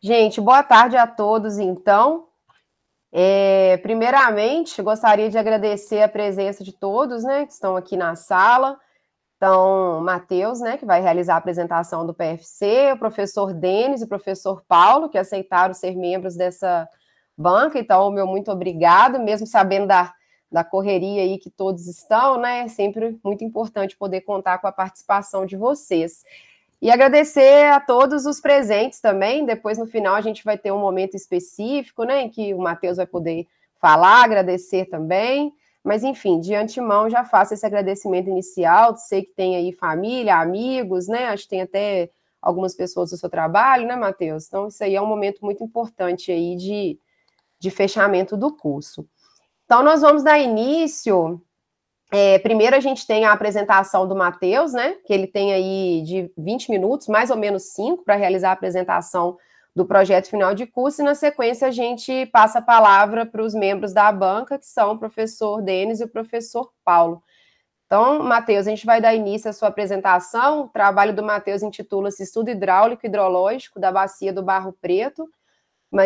Gente, boa tarde a todos, então. Primeiramente, gostaria de agradecer a presença de todos, né, que estão aqui na sala. Então, Matheus, né, que vai realizar a apresentação do PFC, o professor Denis e o professor Paulo, que aceitaram ser membros dessa banca. Então, meu muito obrigado, mesmo sabendo da correria aí que todos estão, né, é sempre muito importante poder contar com a participação de vocês. E agradecer a todos os presentes também. Depois, no final, a gente vai ter um momento específico, né, em que o Matheus vai poder falar, agradecer também. Mas, enfim, de antemão, já faço esse agradecimento inicial. Sei que tem aí família, amigos, né? Acho que tem até algumas pessoas do seu trabalho, né, Matheus? Então, isso aí é um momento muito importante aí de fechamento do curso. Então, nós vamos dar início. Primeiro a gente tem a apresentação do Matheus, né? Que ele tem aí de 20 minutos, mais ou menos 5, para realizar a apresentação do projeto final de curso, e na sequência a gente passa a palavra para os membros da banca, que são o professor Denis e o professor Paulo. Então, Matheus, a gente vai dar início à sua apresentação. O trabalho do Matheus intitula-se Estudo Hidráulico e Hidrológico da Bacia do Barro Preto,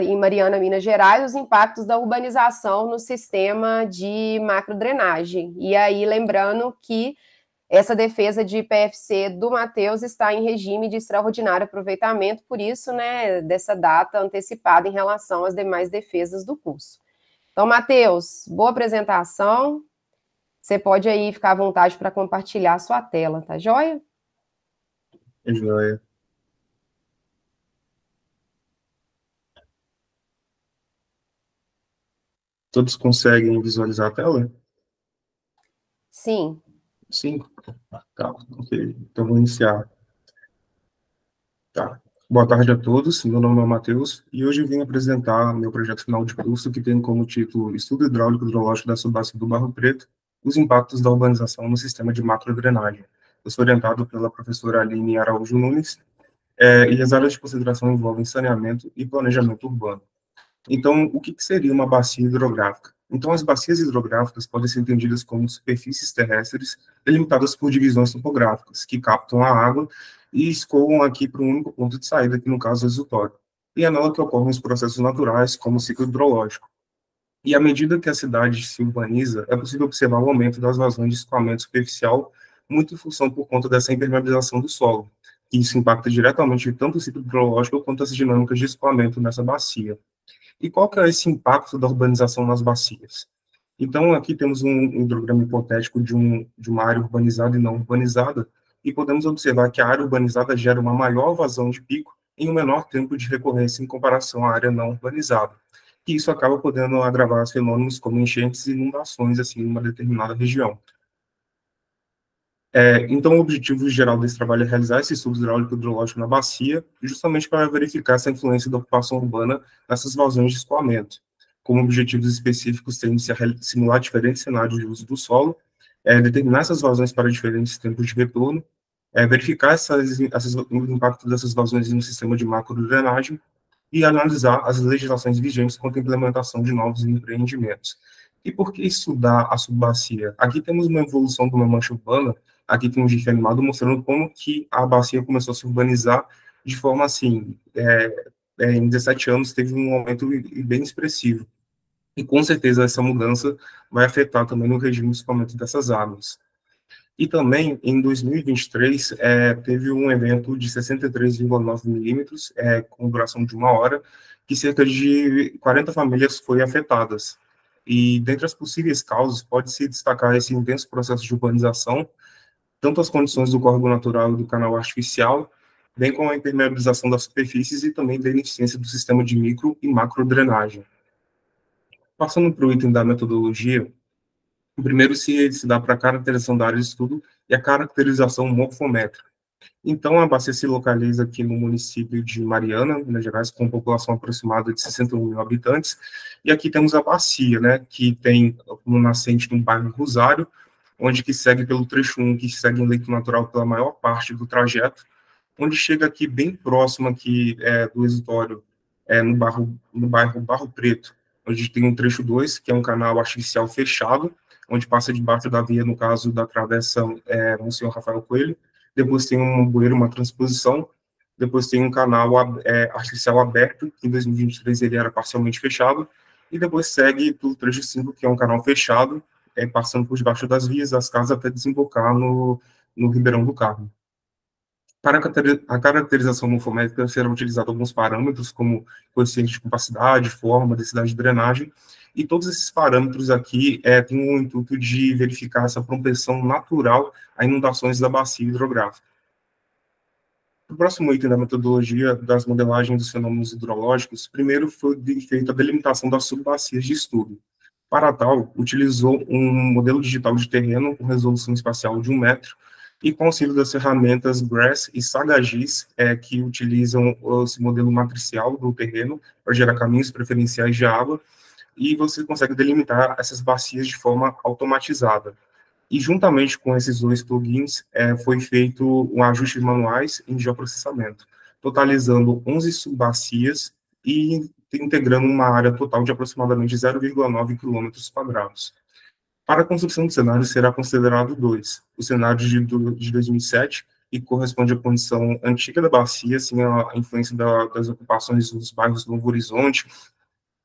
em Mariana, Minas Gerais, os impactos da urbanização no sistema de macrodrenagem. E aí, lembrando que essa defesa de PFC do Matheus está em regime de extraordinário aproveitamento, por isso, né, dessa data antecipada em relação às demais defesas do curso. Então, Matheus, boa apresentação. Você pode aí ficar à vontade para compartilhar a sua tela, tá joia? É joia. Todos conseguem visualizar a tela? Sim. Sim? Tá, ok. Então, vou iniciar. Tá. Boa tarde a todos, meu nome é Matheus, e hoje eu vim apresentar meu projeto final de curso, que tem como título Estudo Hidráulico e Hidrológico da Subbacia do Barro Preto, os impactos da urbanização no sistema de macrodrenagem. Eu sou orientado pela professora Aline Araújo Nunes, e as áreas de consideração envolvem saneamento e planejamento urbano. Então, o que seria uma bacia hidrográfica? Então, as bacias hidrográficas podem ser entendidas como superfícies terrestres delimitadas por divisões topográficas, que captam a água e escoam aqui para um único ponto de saída, que no caso é o exutório. E é nela que ocorrem os processos naturais, como o ciclo hidrológico. E à medida que a cidade se urbaniza, é possível observar o aumento das vazões de escoamento superficial, muito em função por conta dessa impermeabilização do solo. E isso impacta diretamente tanto o ciclo hidrológico quanto as dinâmicas de escoamento nessa bacia. E qual que é esse impacto da urbanização nas bacias? Então, aqui temos um hidrograma hipotético de uma área urbanizada e não urbanizada, e podemos observar que a área urbanizada gera uma maior vazão de pico em um menor tempo de recorrência em comparação à área não urbanizada. E isso acaba podendo agravar os fenômenos como enchentes e inundações, assim, em uma determinada região. Então, o objetivo geral desse trabalho é realizar esse estudo hidráulico e hidrológico na bacia, justamente para verificar essa influência da ocupação urbana nessas vazões de escoamento. Como objetivos específicos, tem de simular diferentes cenários de uso do solo, determinar essas vazões para diferentes tempos de retorno, verificar o impacto dessas vazões no sistema de macrodrenagem e analisar as legislações vigentes quanto à implementação de novos empreendimentos. E por que estudar a subbacia? Aqui temos uma evolução de uma mancha urbana. Aqui tem um GIF animado mostrando como que a bacia começou a se urbanizar de forma assim, em 17 anos teve um aumento bem expressivo. E com certeza essa mudança vai afetar também no regime de escoamento dessas águas. E também, em 2023, teve um evento de 63,9 milímetros, com duração de 1 hora, que cerca de 40 famílias foram afetadas. E dentre as possíveis causas, pode-se destacar esse intenso processo de urbanização, tanto as condições do córrego natural e do canal artificial, bem como a impermeabilização das superfícies e também da ineficiência do sistema de micro e macro drenagem. Passando para o item da metodologia, primeiro se dá para a caracterização da área de estudo e a caracterização morfométrica. Então, a bacia se localiza aqui no município de Mariana, Minas Gerais, com população aproximada de 61 mil habitantes, e aqui temos a bacia, né, que tem como nascente no bairro Rosário, onde que segue pelo trecho 1, que segue em leito natural pela maior parte do trajeto, onde chega aqui bem próximo aqui do exutório, no bairro Barro Preto, onde tem um trecho 2, que é um canal artificial fechado, onde passa debaixo da via, no caso da travessa Monsenhor Rafael Coelho. Depois tem um bueiro, uma transposição, depois tem um canal artificial aberto, que em 2023 ele era parcialmente fechado, e depois segue pelo trecho 5, que é um canal fechado, passando por debaixo das vias, das casas, até desembocar no Ribeirão do Carmo. Para a caracterização morfométrica serão utilizados alguns parâmetros, como coeficiente de compacidade, forma, densidade de drenagem, e todos esses parâmetros aqui têm o intuito de verificar essa propensão natural a inundações da bacia hidrográfica. O próximo item da metodologia das modelagens dos fenômenos hidrológicos, primeiro foi feita a delimitação das subbacias de estudo. Para tal, utilizou um modelo digital de terreno com resolução espacial de 1 metro, e com auxílio das ferramentas GRASS e SagaGIS, que utilizam esse modelo matricial do terreno para gerar caminhos preferenciais de água, e você consegue delimitar essas bacias de forma automatizada. E juntamente com esses dois plugins, foi feito um ajuste manuais em geoprocessamento, totalizando 11 subbacias e integrando uma área total de aproximadamente 0,9 km². Para a construção do cenário, será considerado dois. O cenário de 2007, que corresponde à condição antiga da bacia, sem a influência das ocupações dos bairros Novo Horizonte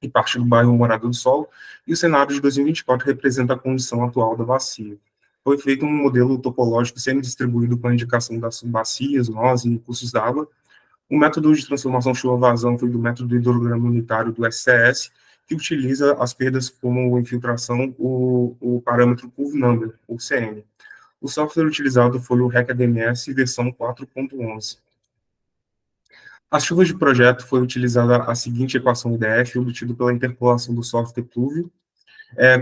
e parte do bairro Morador do Sol, e o cenário de 2024 representa a condição atual da bacia. Foi feito um modelo topológico semi-distribuído com a indicação das subbacias, nós e cursos d'água. O método de transformação chuva-vazão foi do método hidrograma unitário do SCS, que utiliza as perdas como infiltração, o parâmetro Curve Number, o CN. O software utilizado foi o REC-ADMS versão 4.11. As chuvas de projeto foi utilizada a seguinte equação IDF, obtida pela interpolação do software Pluvio,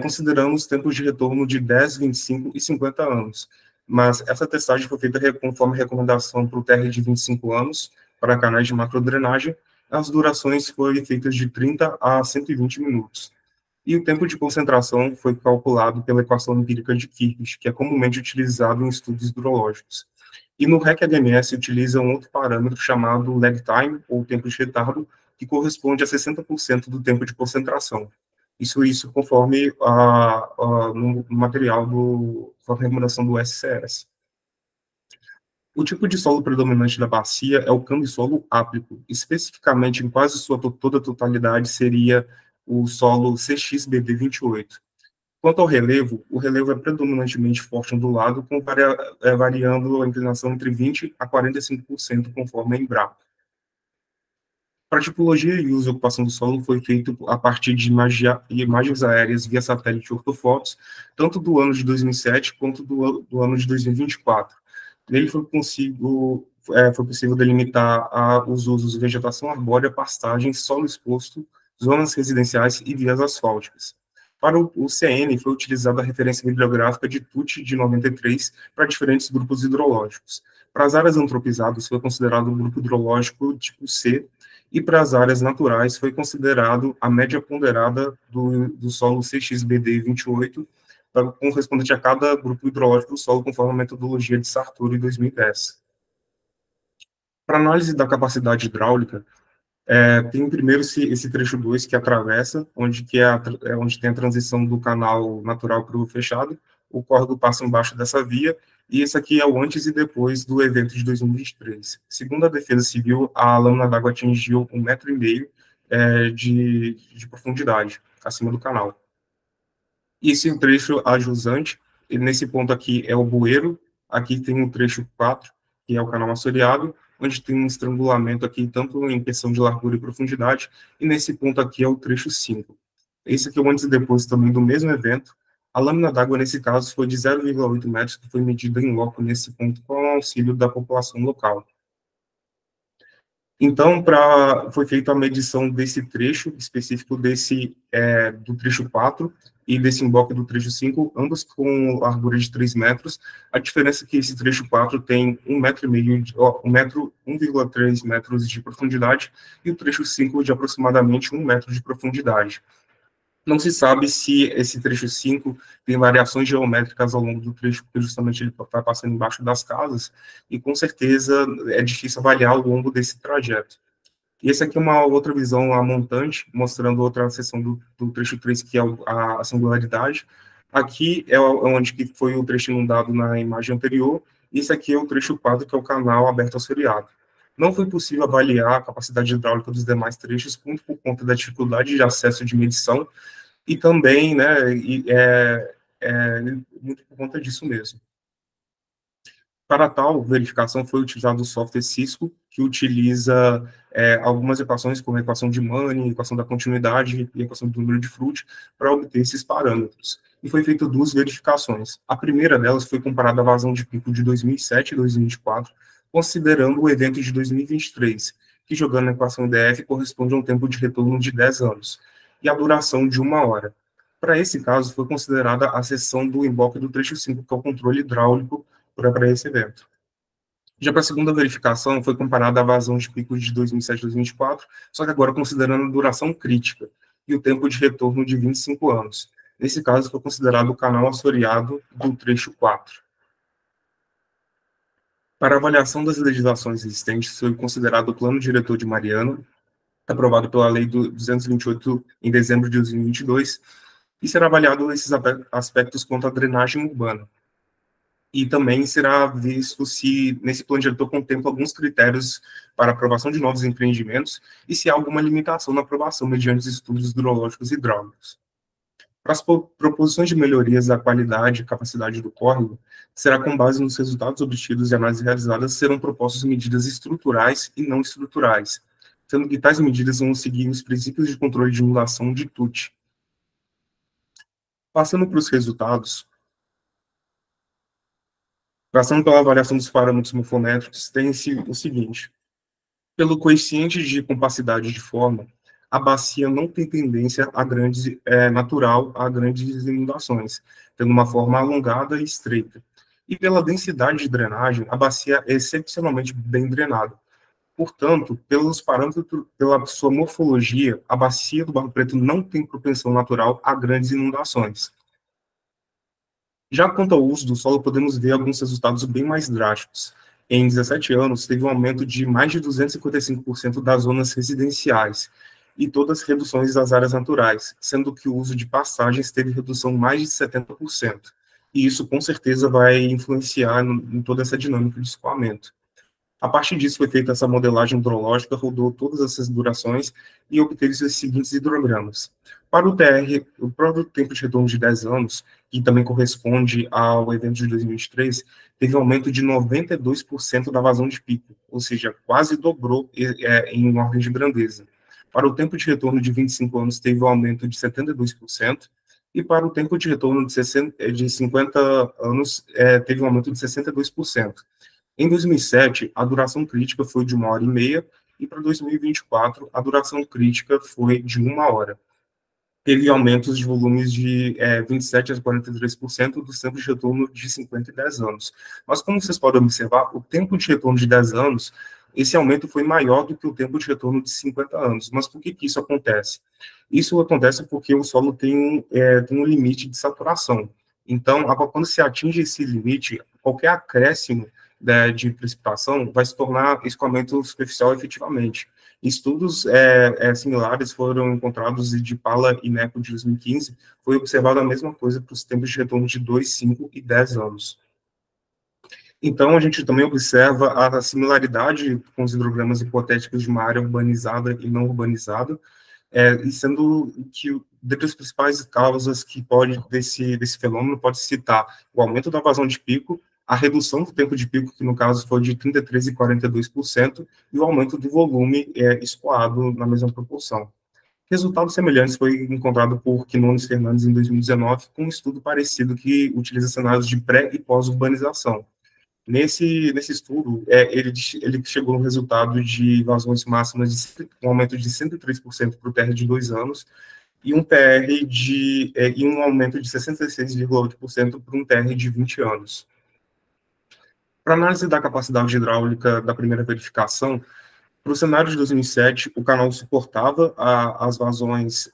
considerando os tempos de retorno de 10, 25 e 50 anos. Mas essa testagem foi feita conforme recomendação para o TR de 25 anos, para canais de macrodrenagem. As durações foram feitas de 30 a 120 minutos. E o tempo de concentração foi calculado pela equação empírica de Kirchhoff, que é comumente utilizado em estudos hidrológicos. E no REC-ADMS utiliza um outro parâmetro chamado lag time, ou tempo de retardo, que corresponde a 60% do tempo de concentração. Isso conforme no material da recomendação do SCS. O tipo de solo predominante da bacia é o cambisolo áplico, especificamente em quase toda a totalidade seria o solo CXBD28. Quanto ao relevo, o relevo é predominantemente forte ondulado, variando a inclinação entre 20% a 45%, conforme a Embrapa. Para a tipologia e uso e ocupação do solo foi feito a partir de imagens aéreas via satélite ortofotos, tanto do ano de 2007 quanto do ano de 2024. Nele foi possível delimitar os usos de vegetação arbórea, pastagem, solo exposto, zonas residenciais e vias asfálticas. Para o CN, foi utilizada a referência bibliográfica de Tucci, de 93, para diferentes grupos hidrológicos. Para as áreas antropizadas, foi considerado o grupo hidrológico tipo C, e para as áreas naturais, foi considerado a média ponderada do solo CXBD 28, correspondente a cada grupo hidrológico do solo, conforme a metodologia de Sartori, 2010. Para análise da capacidade hidráulica, tem primeiro esse trecho 2 que atravessa, onde tem a transição do canal natural para o fechado, o córrego passa embaixo dessa via, e esse aqui é o antes e depois do evento de 2023. Segundo a Defesa Civil, a lâmina d'água atingiu 1,5 metro de profundidade, acima do canal. E esse trecho ajusante, nesse ponto aqui é o bueiro, aqui tem o trecho 4, que é o canal assoreado, onde tem um estrangulamento aqui, tanto em questão de largura e profundidade, e nesse ponto aqui é o trecho 5. Esse aqui é o antes e depois também do mesmo evento. A lâmina d'água, nesse caso, foi de 0,8 metros, que foi medida em loco nesse ponto com o auxílio da população local. Então, foi feita a medição desse trecho específico do trecho 4 e desse emboque do trecho 5, ambos com largura de 3 metros. A diferença é que esse trecho 4 tem 1,3 metros de profundidade e o trecho 5 de aproximadamente 1 metro de profundidade. Não se sabe se esse trecho 5 tem variações geométricas ao longo do trecho, porque justamente ele está passando embaixo das casas, e com certeza é difícil avaliar ao longo desse trajeto. E essa aqui é uma outra visão a montante, mostrando outra seção do trecho 3, que é a singularidade. Aqui é onde que foi o trecho inundado na imagem anterior, e esse aqui é o trecho 4, que é o canal aberto assoreado. Não foi possível avaliar a capacidade hidráulica dos demais trechos, muito por conta da dificuldade de acesso de medição, e também, né, muito por conta disso mesmo. Para tal verificação, foi utilizado o software Cisco, que utiliza algumas equações, como a equação de Manning, a equação da continuidade e a equação do número de Fruit, para obter esses parâmetros. E foi feito duas verificações. A primeira delas foi comparada à vazão de pico de 2007 e 2024, considerando o evento de 2023, que, jogando a equação DF, corresponde a um tempo de retorno de 10 anos, e a duração de 1 hora. Para esse caso, foi considerada a seção do emboque do trecho 5, que é o controle hidráulico, para esse evento. Já para a segunda verificação, foi comparada a vazão de pico de 2007 e 2024, só que agora considerando a duração crítica e o tempo de retorno de 25 anos. Nesse caso, foi considerado o canal assoreado do trecho 4. Para avaliação das legislações existentes, foi considerado o Plano Diretor de Mariana, aprovado pela Lei 228 em dezembro de 2022, e será avaliado esses aspectos quanto à drenagem urbana. E também será visto se nesse plano diretor contempla alguns critérios para aprovação de novos empreendimentos e se há alguma limitação na aprovação mediante estudos hidrológicos e hidráulicos. Para as proposições de melhorias da qualidade e capacidade do córrego, será com base nos resultados obtidos e análises realizadas, serão propostas medidas estruturais e não estruturais, sendo que tais medidas vão seguir os princípios de controle de inundação de TUT. Passando para os resultados, passando pela avaliação dos parâmetros morfométricos, tem-se o seguinte: pelo coeficiente de compacidade de forma, a bacia não tem tendência a natural a grandes inundações, tendo uma forma alongada e estreita. E pela densidade de drenagem, a bacia é excepcionalmente bem drenada. Portanto, pelos parâmetros, pela sua morfologia, a bacia do Barro Preto não tem propensão natural a grandes inundações. Já quanto ao uso do solo, podemos ver alguns resultados bem mais drásticos. Em 17 anos, teve um aumento de mais de 255% das zonas residenciais e todas as reduções das áreas naturais, sendo que o uso de passagens teve redução mais de 70%. E isso, com certeza, vai influenciar em toda essa dinâmica de escoamento. A partir disso, foi feita essa modelagem hidrológica, rodou todas essas durações e obteve os seguintes hidrogramas. Para o TR, o próprio tempo de retorno de 10 anos, que também corresponde ao evento de 2023, teve um aumento de 92% da vazão de pico, ou seja, quase dobrou em ordem de grandeza. Para o tempo de retorno de 25 anos, teve um aumento de 72%, e para o tempo de retorno de 50 anos, teve um aumento de 62%. Em 2007, a duração crítica foi de 1 hora e meia, e para 2024, a duração crítica foi de 1 hora. Teve aumentos de volumes de 27% a 43% dos tempos de retorno de 50 e 10 anos. Mas, como vocês podem observar, o tempo de retorno de 10 anos, esse aumento foi maior do que o tempo de retorno de 50 anos. Mas por que isso acontece? Isso acontece porque o solo tem um limite de saturação. Então, quando se atinge esse limite, qualquer acréscimo de precipitação vai se tornar escoamento superficial efetivamente. Estudos similares foram encontrados de Pala e Neco de 2015, foi observada a mesma coisa para os tempos de retorno de 2, 5 e 10 anos. Então, a gente também observa a similaridade com os hidrogramas hipotéticos de uma área urbanizada e não urbanizada, e sendo que, dentre as principais causas que desse fenômeno, pode citar o aumento da vazão de pico, a redução do tempo de pico, que no caso foi de 33% e 42%, e o aumento do volume escoado na mesma proporção. Resultados semelhantes foi encontrado por Quinones Fernandes em 2019, com um estudo parecido que utiliza cenários de pré- e pós-urbanização. Nesse estudo, ele chegou no resultado de vazões máximas de um aumento de 103% para o TR de 2 anos, e um TR e um aumento de 66,8% para um TR de 20 anos. Para análise da capacidade hidráulica da primeira verificação, para o cenário de 2007, o canal suportava as vazões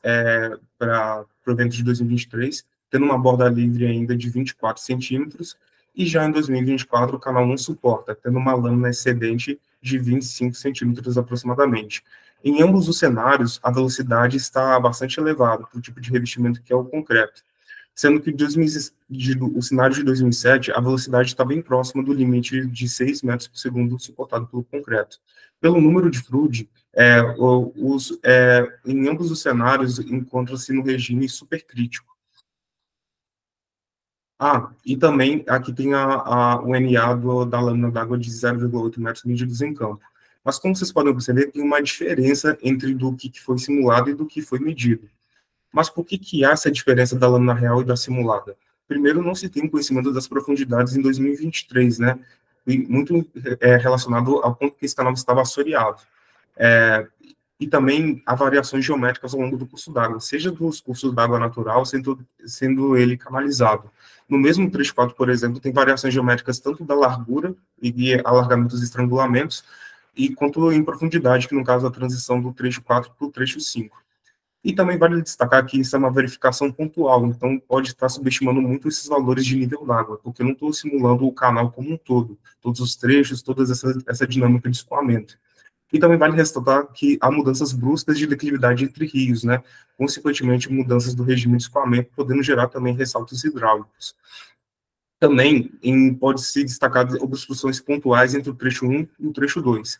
para o evento de 2023, tendo uma borda livre ainda de 24 centímetros, e já em 2024 o canal não suporta, tendo uma lâmina excedente de 25 centímetros aproximadamente. Em ambos os cenários, a velocidade está bastante elevada para o tipo de revestimento que é o concreto, sendo que o cenário de 2007, a velocidade está bem próxima do limite de 6 metros por segundo suportado pelo concreto. Pelo número de fluid, em ambos os cenários encontra-se no regime supercrítico. E também aqui tem o NA da lâmina d'água de 0,8 metros medidos em campo. Mas como vocês podem perceber, tem uma diferença entre do que foi simulado e do que foi medido. Mas por que há essa diferença da lâmina real e da simulada? Primeiro, não se tem conhecimento das profundidades em 2023, né? E muito relacionado ao ponto que esse canal estava assoreado. E também há variações geométricas ao longo do curso d'água, seja dos cursos d'água natural, sendo ele canalizado. No mesmo trecho 4, por exemplo, tem variações geométricas tanto da largura e alargamentos e estrangulamentos, e quanto em profundidade, que no caso a transição do trecho 4 para o trecho 5. E também vale destacar que isso é uma verificação pontual, então pode estar subestimando muito esses valores de nível d'água, porque eu não estou simulando o canal como um todo, todos os trechos, toda essa dinâmica de escoamento. E também vale ressaltar que há mudanças bruscas de declividade entre rios, né? Consequentemente, mudanças do regime de escoamento, podendo gerar também ressaltos hidráulicos. Também pode-se destacar obstruções pontuais entre o trecho 1 e o trecho 2.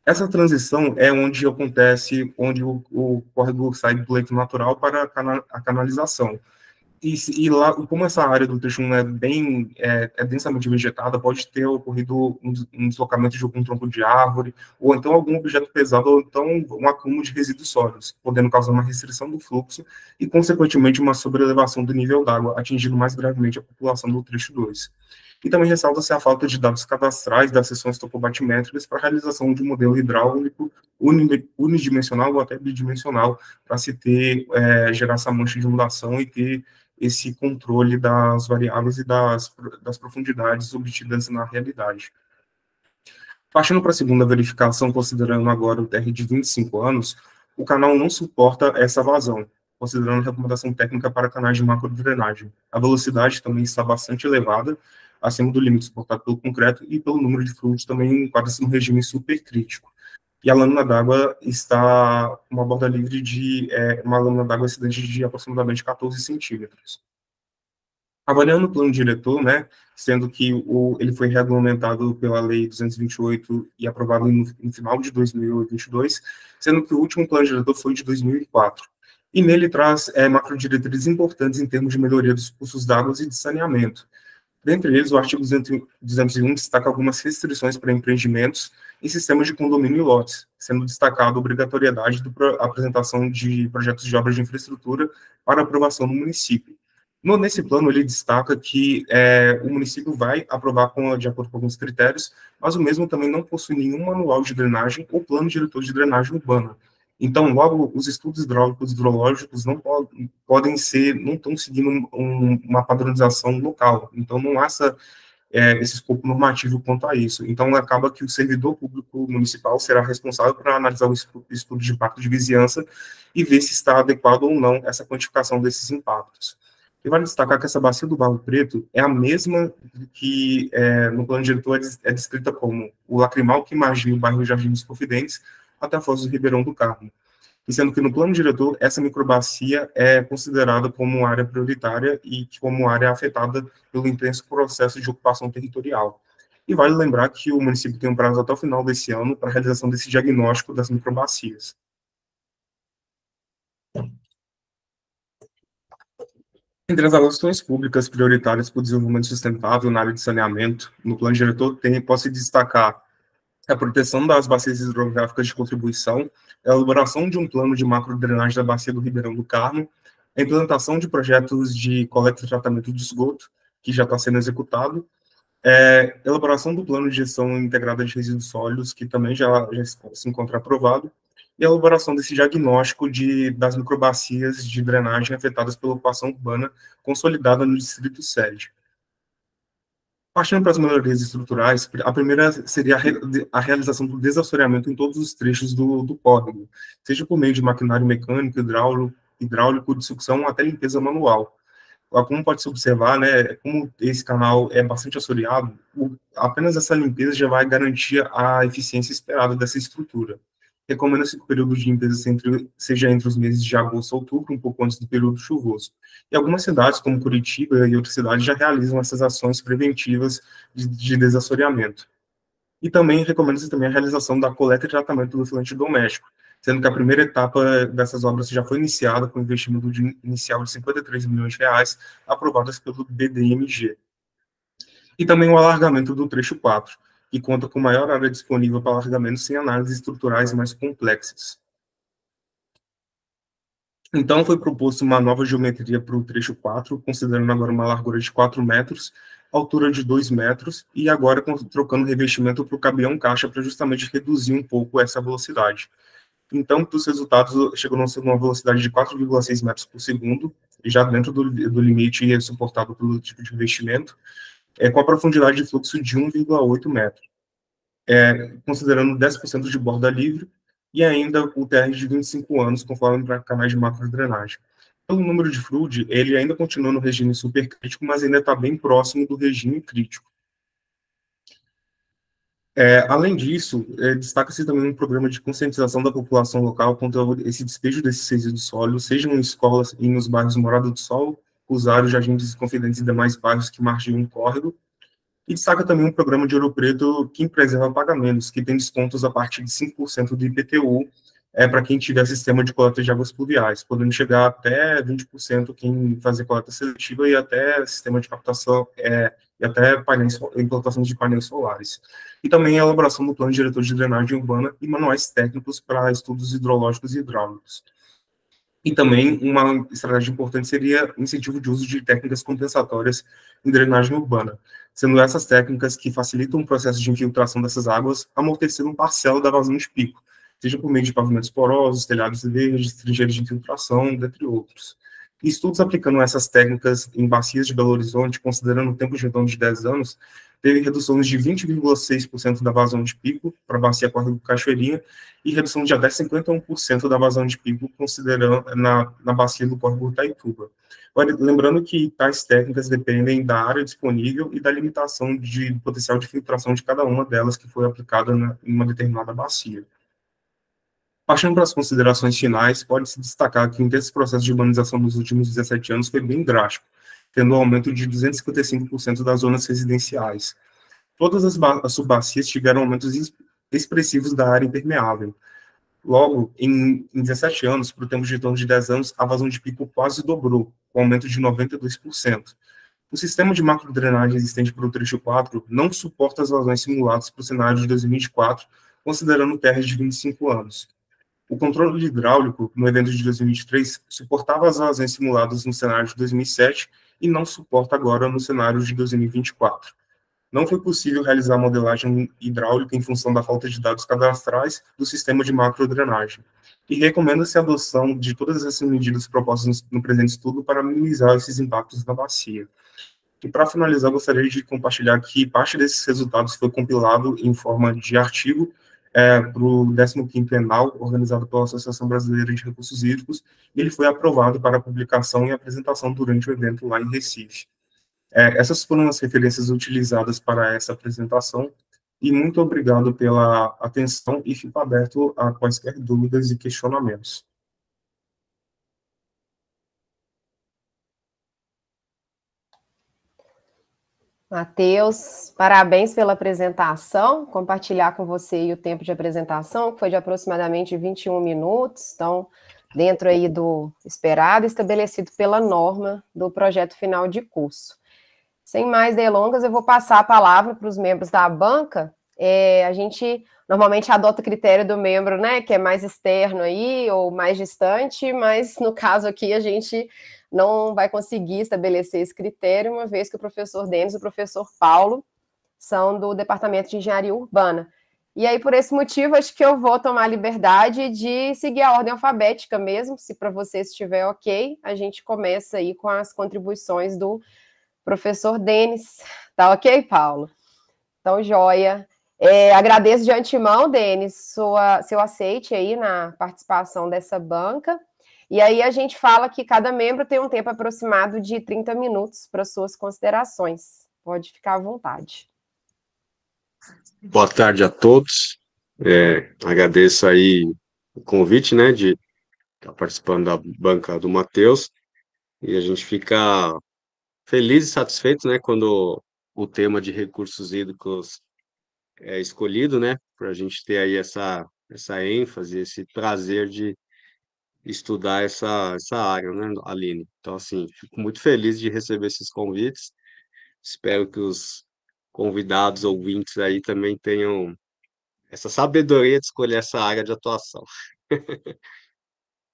Essa transição é onde acontece, onde o córrego sai do leito natural para a canalização. E lá, como essa área do trecho 1 é densamente vegetada, pode ter ocorrido um deslocamento de algum tronco de árvore, ou então algum objeto pesado, ou então um acúmulo de resíduos sólidos, podendo causar uma restrição do fluxo e, consequentemente, uma sobrelevação do nível d'água, atingindo mais gravemente a população do trecho 2. E também ressalta-se a falta de dados cadastrais das seções topobatimétricas para a realização de um modelo hidráulico unidimensional ou até bidimensional, para se ter, gerar essa mancha de ondulação e ter esse controle das variáveis e das profundidades obtidas na realidade. Partindo para a segunda verificação, considerando agora o TR de 25 anos, o canal não suporta essa vazão, considerando a recomendação técnica para canais de macrodrenagem. A velocidade também está bastante elevada, acima do limite suportado pelo concreto, e pelo número de fluidos também enquadra-se no regime supercrítico. E a lâmina d'água está com uma borda livre de uma lâmina d'água excedente de aproximadamente 14 centímetros. Avaliando o plano diretor, né, sendo que ele foi regulamentado pela Lei 228 e aprovado no final de 2022, sendo que o último plano diretor foi de 2004. E nele traz macrodiretrizes importantes em termos de melhoria dos cursos d'água e de saneamento. Dentre eles, o artigo 201 destaca algumas restrições para empreendimentos em sistemas de condomínio e lotes, sendo destacada a obrigatoriedade da apresentação de projetos de obras de infraestrutura para aprovação no município. Nesse plano, ele destaca que o município vai aprovar de acordo com alguns critérios, mas o mesmo também não possui nenhum manual de drenagem ou plano diretor de drenagem urbana. Então, logo, os estudos hidráulicos e hidrológicos não estão seguindo uma padronização local. Então, não há esse escopo normativo quanto a isso. Então, acaba que o servidor público municipal será responsável por analisar o estudo de impacto de vizinhança e ver se está adequado ou não essa quantificação desses impactos. E vale destacar que essa bacia do Barro Preto é a mesma que no plano diretor é descrita como o lacrimal que margina o bairro Jardim dos Confidentes até a foz do Ribeirão do Carmo. E sendo que no plano diretor, essa microbacia é considerada como área prioritária e como área afetada pelo intenso processo de ocupação territorial. E vale lembrar que o município tem um prazo até o final desse ano para a realização desse diagnóstico das microbacias. Entre as ações públicas prioritárias para o desenvolvimento sustentável na área de saneamento, no plano diretor, pode-se destacar a proteção das bacias hidrográficas de contribuição, a elaboração de um plano de macrodrenagem da bacia do Ribeirão do Carmo, a implantação de projetos de coleta e tratamento de esgoto, que já está sendo executado, elaboração do plano de gestão integrada de resíduos sólidos, que também já se encontra aprovado, e a elaboração desse diagnóstico das microbacias de drenagem afetadas pela ocupação urbana consolidada no distrito sede. Partindo para as melhorias estruturais, a primeira seria a realização do desassoreamento em todos os trechos do córrego, seja por meio de maquinário mecânico, hidráulico, de sucção, até limpeza manual. Como pode se observar, né, como esse canal é bastante assoreado, apenas essa limpeza já vai garantir a eficiência esperada dessa estrutura. Recomenda-se que o período de limpeza seja entre os meses de agosto a outubro, um pouco antes do período chuvoso. E algumas cidades, como Curitiba e outras cidades, já realizam essas ações preventivas de desassoreamento. E também recomenda-se também a realização da coleta e tratamento do efluente doméstico, sendo que a primeira etapa dessas obras já foi iniciada com investimento inicial de 53 milhões de reais, aprovadas pelo BDMG. E também o alargamento do trecho 4, que conta com maior área disponível para alargamento sem análises estruturais mais complexas. Então, foi proposto uma nova geometria para o trecho 4, considerando agora uma largura de 4 metros, altura de 2 metros, e agora trocando revestimento para o caminhão-caixa para justamente reduzir um pouco essa velocidade. Então, os resultados chegam a ser uma velocidade de 4,6 metros por segundo, já dentro do limite suportado pelo tipo de investimento, com a profundidade de fluxo de 1,8 metros, considerando 10% de borda livre, e ainda o TR de 25 anos, conforme para canais de macrodrenagem. Pelo número de fluid, ele ainda continua no regime supercrítico, mas ainda está bem próximo do regime crítico. Além disso, destaca-se também um programa de conscientização da população local contra esse despejo desses resíduos sólidos, sejam em escolas e nos bairros Morada do Sol, Usuários, Jardins Confidentes e demais bairros que margeiam o córrego. E destaca também um programa de Ouro Preto que preserva pagamentos, que tem descontos a partir de 5% do IPTU para quem tiver sistema de coleta de águas pluviais, podendo chegar até 20% quem fazer coleta seletiva e até sistema de captação e até implantação de painéis solares. E também a elaboração do plano diretor de drenagem urbana e manuais técnicos para estudos hidrológicos e hidráulicos. E também uma estratégia importante seria o incentivo de uso de técnicas compensatórias em drenagem urbana, sendo essas técnicas que facilitam o processo de infiltração dessas águas, amortecendo parcela da vazão de pico, seja por meio de pavimentos porosos, telhados verdes, trincheiras de infiltração, dentre outros. E estudos aplicando essas técnicas em bacias de Belo Horizonte, considerando o tempo de retorno de 10 anos, teve reduções de 20,6% da vazão de pico para a bacia Córrego Cachoeirinha e redução de até 51% da vazão de pico, considerando na bacia do Córrego Itaituba. Lembrando que tais técnicas dependem da área disponível e da limitação de potencial de filtração de cada uma delas que foi aplicada em uma determinada bacia. Partindo para as considerações finais, pode-se destacar que o intenso processo de urbanização nos últimos 17 anos foi bem drástico, tendo um aumento de 255% das zonas residenciais. Todas as subbacias tiveram aumentos expressivos da área impermeável. Logo, em 17 anos, para o tempo de retorno de 10 anos, a vazão de pico quase dobrou, com aumento de 92%. O sistema de macrodrenagem existente para o trecho 4 não suporta as vazões simuladas para o cenário de 2024, considerando o TR de 25 anos. O controle hidráulico, no evento de 2023, suportava as vazões simuladas no cenário de 2007 e não suporta agora no cenário de 2024. Não foi possível realizar a modelagem hidráulica em função da falta de dados cadastrais do sistema de macrodrenagem. E recomenda-se a adoção de todas essas medidas propostas no presente estudo para minimizar esses impactos na bacia. E para finalizar, gostaria de compartilhar que parte desses resultados foi compilado em forma de artigo para o 15º Enal, organizado pela Associação Brasileira de Recursos Hídricos, e ele foi aprovado para publicação e apresentação durante o evento lá em Recife. Essas foram as referências utilizadas para essa apresentação, e muito obrigado pela atenção e fico aberto a quaisquer dúvidas e questionamentos. Matheus, parabéns pela apresentação, compartilhar com você o tempo de apresentação, que foi de aproximadamente 21 minutos, então, dentro aí do esperado, estabelecido pela norma do projeto final de curso. Sem mais delongas, eu vou passar a palavra para os membros da banca. A gente normalmente adota o critério do membro, né, que é mais externo aí, ou mais distante, mas no caso aqui a gente não vai conseguir estabelecer esse critério, uma vez que o professor Denis e o professor Paulo são do Departamento de Engenharia Urbana. E aí, por esse motivo, acho que eu vou tomar a liberdade de seguir a ordem alfabética mesmo, se para você estiver ok, a gente começa aí com as contribuições do professor Denis. Tá ok, Paulo? Então, joia. Agradeço de antemão, Denis, seu aceite aí na participação dessa banca. E aí a gente fala que cada membro tem um tempo aproximado de 30 minutos para suas considerações. Pode ficar à vontade. Boa tarde a todos. Agradeço aí o convite, né, de estar participando da banca do Matheus. E a gente fica feliz e satisfeito, né, quando o tema de recursos hídricos escolhido, né, para a gente ter aí essa ênfase, esse prazer de estudar essa área, né, Aline? Então, assim, fico muito feliz de receber esses convites. Espero que os convidados ouvintes aí também tenham essa sabedoria de escolher essa área de atuação.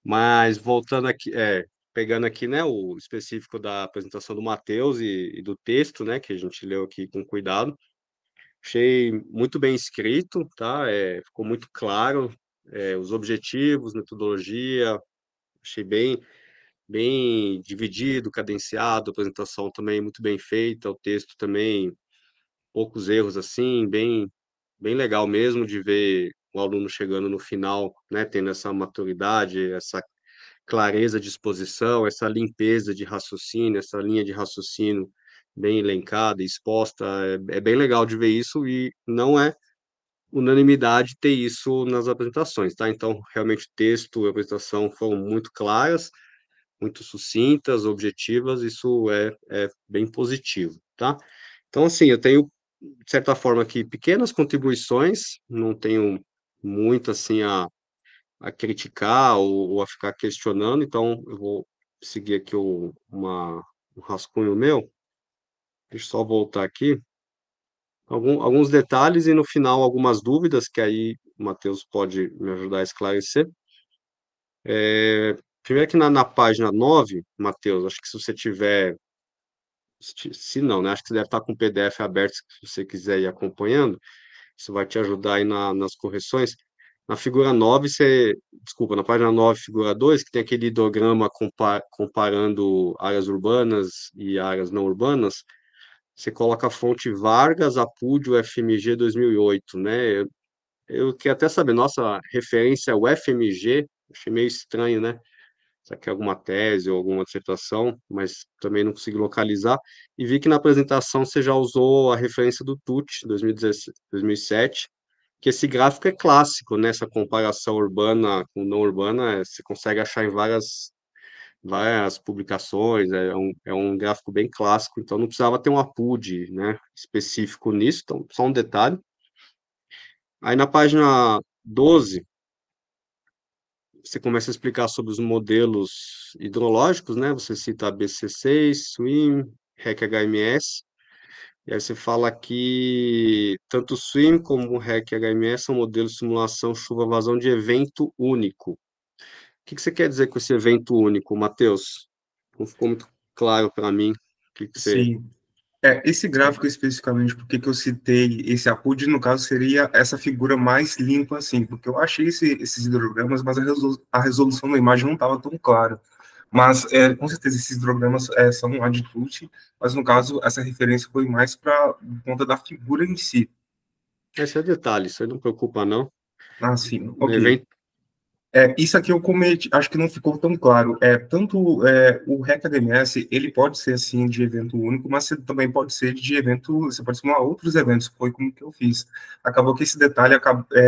Mas voltando aqui, pegando aqui, né, o específico da apresentação do Matheus e do texto, né, que a gente leu aqui com cuidado, achei muito bem escrito, tá? Ficou muito claro, os objetivos, metodologia, achei bem dividido, cadenciado, a apresentação também muito bem feita, o texto também poucos erros assim, bem legal mesmo de ver o aluno chegando no final, né, tendo essa maturidade, essa clareza de exposição, essa limpeza de raciocínio, essa linha de raciocínio bem elencada, exposta, é bem legal de ver isso e não é unanimidade ter isso nas apresentações, tá? Então, realmente, o texto e a apresentação foram muito claras, muito sucintas, objetivas, isso é bem positivo, tá? Então, assim, eu tenho, de certa forma, aqui pequenas contribuições, não tenho muito, assim, a criticar ou a ficar questionando, então eu vou seguir aqui um rascunho meu, deixa eu só voltar aqui, alguns detalhes e no final algumas dúvidas, que aí o Matheus pode me ajudar a esclarecer. Primeiro que na página 9, Matheus, acho que se você tiver, se não, né, acho que você deve estar com o PDF aberto, se você quiser ir acompanhando, isso vai te ajudar aí nas correções. Na figura 9, desculpa, na página 9, figura 2, que tem aquele hidrograma comparando áreas urbanas e áreas não urbanas, você coloca a fonte Vargas, Apúdio, FMG 2008, né? Eu queria até saber, nossa referência é o FMG, achei meio estranho, né? Será que é alguma tese ou alguma dissertação, mas também não consegui localizar. E vi que na apresentação você já usou a referência do TUT, 2017, 2007, que esse gráfico é clássico, né? Essa comparação urbana com não urbana, você consegue achar em várias publicações, é um gráfico bem clássico, então não precisava ter um APUD, né, específico nisso, então só um detalhe. Aí na página 12, você começa a explicar sobre os modelos hidrológicos, né? Você cita BC6, SWIM, REC-HMS, e aí você fala que tanto o SWIM como o REC-HMS são modelos de simulação chuva-vazão de evento único. O que você quer dizer com esse evento único, Matheus? Não ficou muito claro para mim. O que você... Sim. Esse gráfico especificamente, porque que eu citei esse APUD, no caso, seria essa figura mais limpa, assim, porque eu achei esses hidrogramas, mas a resolução da imagem não estava tão clara. Mas, com certeza, esses hidrogramas são aditute, mas, no caso, essa referência foi mais para conta da figura em si. Esse é detalhe, isso aí não preocupa, não. Ah, sim, O ok. evento... Isso aqui eu cometi, acho que não ficou tão claro. Tanto o REC-HMS, ele pode ser assim de evento único, mas você também pode ser de evento, você pode simular outros eventos, foi como que eu fiz. Acabou que esse detalhe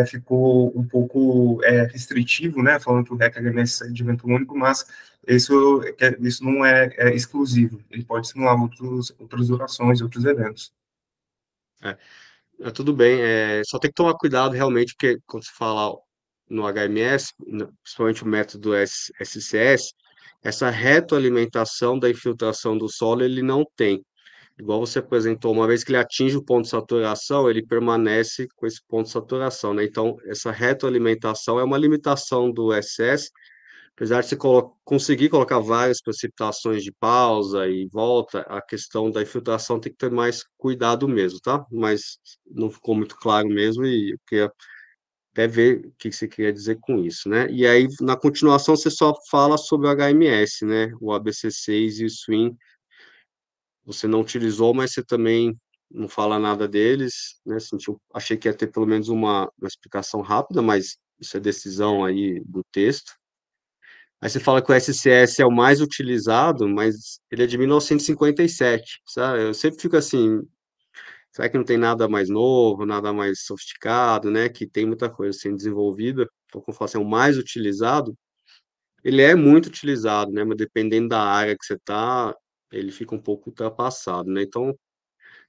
ficou um pouco restritivo, né, falando que o REC-HMS é de evento único, mas isso não é exclusivo, ele pode simular outras durações, outros eventos. Tudo bem, só tem que tomar cuidado realmente, porque quando se fala no HMS, principalmente o método SCS, essa retroalimentação da infiltração do solo ele não tem. Igual você apresentou, uma vez que ele atinge o ponto de saturação, ele permanece com esse ponto de saturação, né? Então, essa retroalimentação é uma limitação do SS, apesar de você conseguir colocar várias precipitações de pausa e volta, a questão da infiltração tem que ter mais cuidado mesmo, tá? Mas não ficou muito claro mesmo e eu queria até ver o que você queria dizer com isso, né? E aí, na continuação, você só fala sobre o HMS, né? O ABC6 e o SWIM, você não utilizou, mas você também não fala nada deles, né? Achei que ia ter pelo menos uma explicação rápida, mas isso é decisão aí do texto. Aí você fala que o SCS é o mais utilizado, mas ele é de 1957, sabe? Eu sempre fico assim, será que não tem nada mais novo, nada mais sofisticado, né? Que tem muita coisa sendo desenvolvida. Então, como eu falo assim, é o mais utilizado, ele é muito utilizado, né? Mas dependendo da área que você está, ele fica um pouco ultrapassado, né? Então,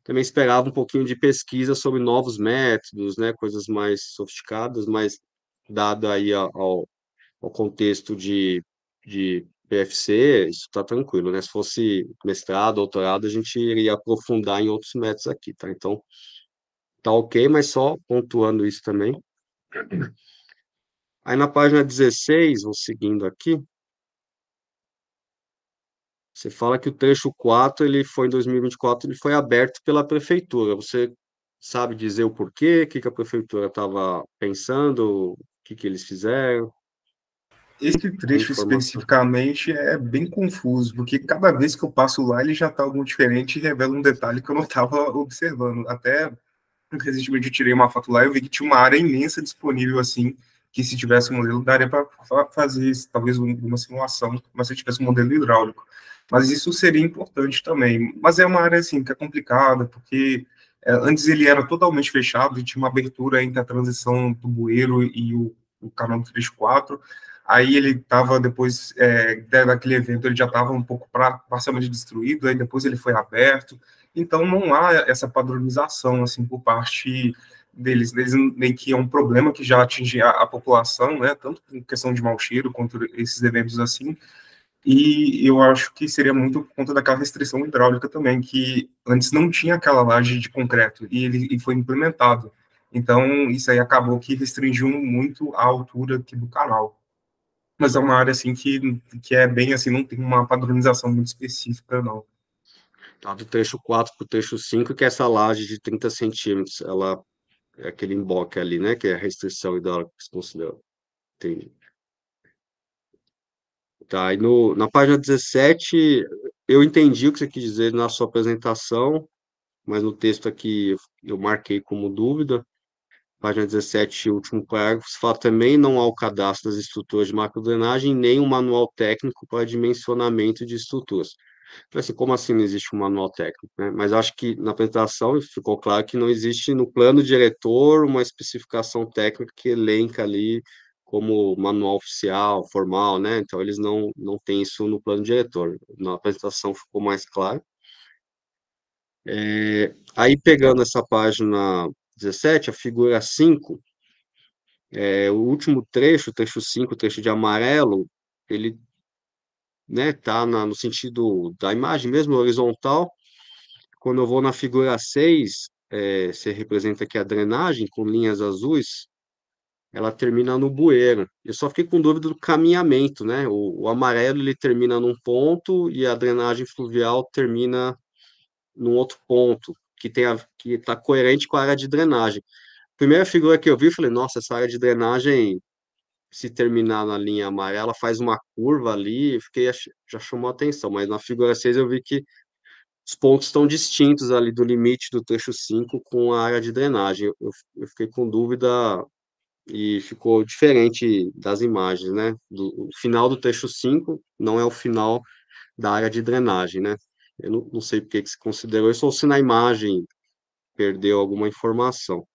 também esperava um pouquinho de pesquisa sobre novos métodos, né, coisas mais sofisticadas, mas dado aí ao contexto de PFC, isso está tranquilo, né? Se fosse mestrado, doutorado, a gente iria aprofundar em outros métodos aqui, tá? Então, tá ok, mas só pontuando isso também. Aí na página 16, vou seguindo aqui, você fala que o trecho 4, ele foi em 2024, ele foi aberto pela prefeitura. Você sabe dizer o porquê, o que que a prefeitura estava pensando, o que que eles fizeram? Esse Tem trecho informação? especificamente é bem confuso, porque cada vez que eu passo lá ele já está algo diferente e revela um detalhe que eu não estava observando. Até recentemente eu tirei uma foto lá e eu vi que tinha uma área imensa disponível assim, que se tivesse um modelo daria para fazer talvez uma simulação, mas se tivesse um modelo hidráulico. Mas isso seria importante também. Mas é uma área assim que é complicada, porque antes ele era totalmente fechado e tinha uma abertura entre a transição do bueiro e o canal 34. Aí ele estava depois daquele evento ele já estava um pouco parcialmente destruído, aí depois ele foi aberto. Então, não há essa padronização, assim, por parte deles. Eles meio que é um problema que já atinge a população, né, tanto em questão de mau cheiro, quanto esses eventos assim, e eu acho que seria muito por conta daquela restrição hidráulica também, que antes não tinha aquela laje de concreto, e foi implementado. Então, isso aí acabou que restringiu muito a altura aqui do canal. Mas é uma área, assim, que é bem, assim, não tem uma padronização muito específica, não. Tá, do trecho 4 para o trecho 5, que é essa laje de 30 centímetros, ela é aquele emboque ali, né, que é a restrição hidráulica que se considera. Entendi. Tá, e na página 17, eu entendi o que você quis dizer na sua apresentação, mas no texto aqui eu marquei como dúvida. Página 17, último parágrafo, se fala também não há o cadastro das estruturas de macrodrenagem, nem um manual técnico para dimensionamento de estruturas. Falei assim, como assim não existe um manual técnico, né? Mas acho que na apresentação ficou claro que não existe no plano diretor uma especificação técnica que elenca ali como manual oficial, formal, né? Então eles não têm isso no plano diretor. Na apresentação ficou mais claro. Aí pegando essa página 17, a figura 5, o último trecho, o trecho 5, o trecho de amarelo, ele, né, tá no sentido da imagem mesmo, horizontal. Quando eu vou na figura 6, você representa aqui a drenagem com linhas azuis, ela termina no bueiro. Eu só fiquei com dúvida do caminhamento, né? O amarelo ele termina num ponto e a drenagem fluvial termina num outro ponto, que está coerente com a área de drenagem. Primeira figura que eu vi, eu falei, nossa, essa área de drenagem, se terminar na linha amarela, faz uma curva ali, já chamou a atenção, mas na figura 6 eu vi que os pontos estão distintos ali do limite do trecho 5 com a área de drenagem. Eu fiquei com dúvida e ficou diferente das imagens, né? O final do trecho 5 não é o final da área de drenagem, né? Eu não sei por que que se considerou isso, ou se na imagem perdeu alguma informação.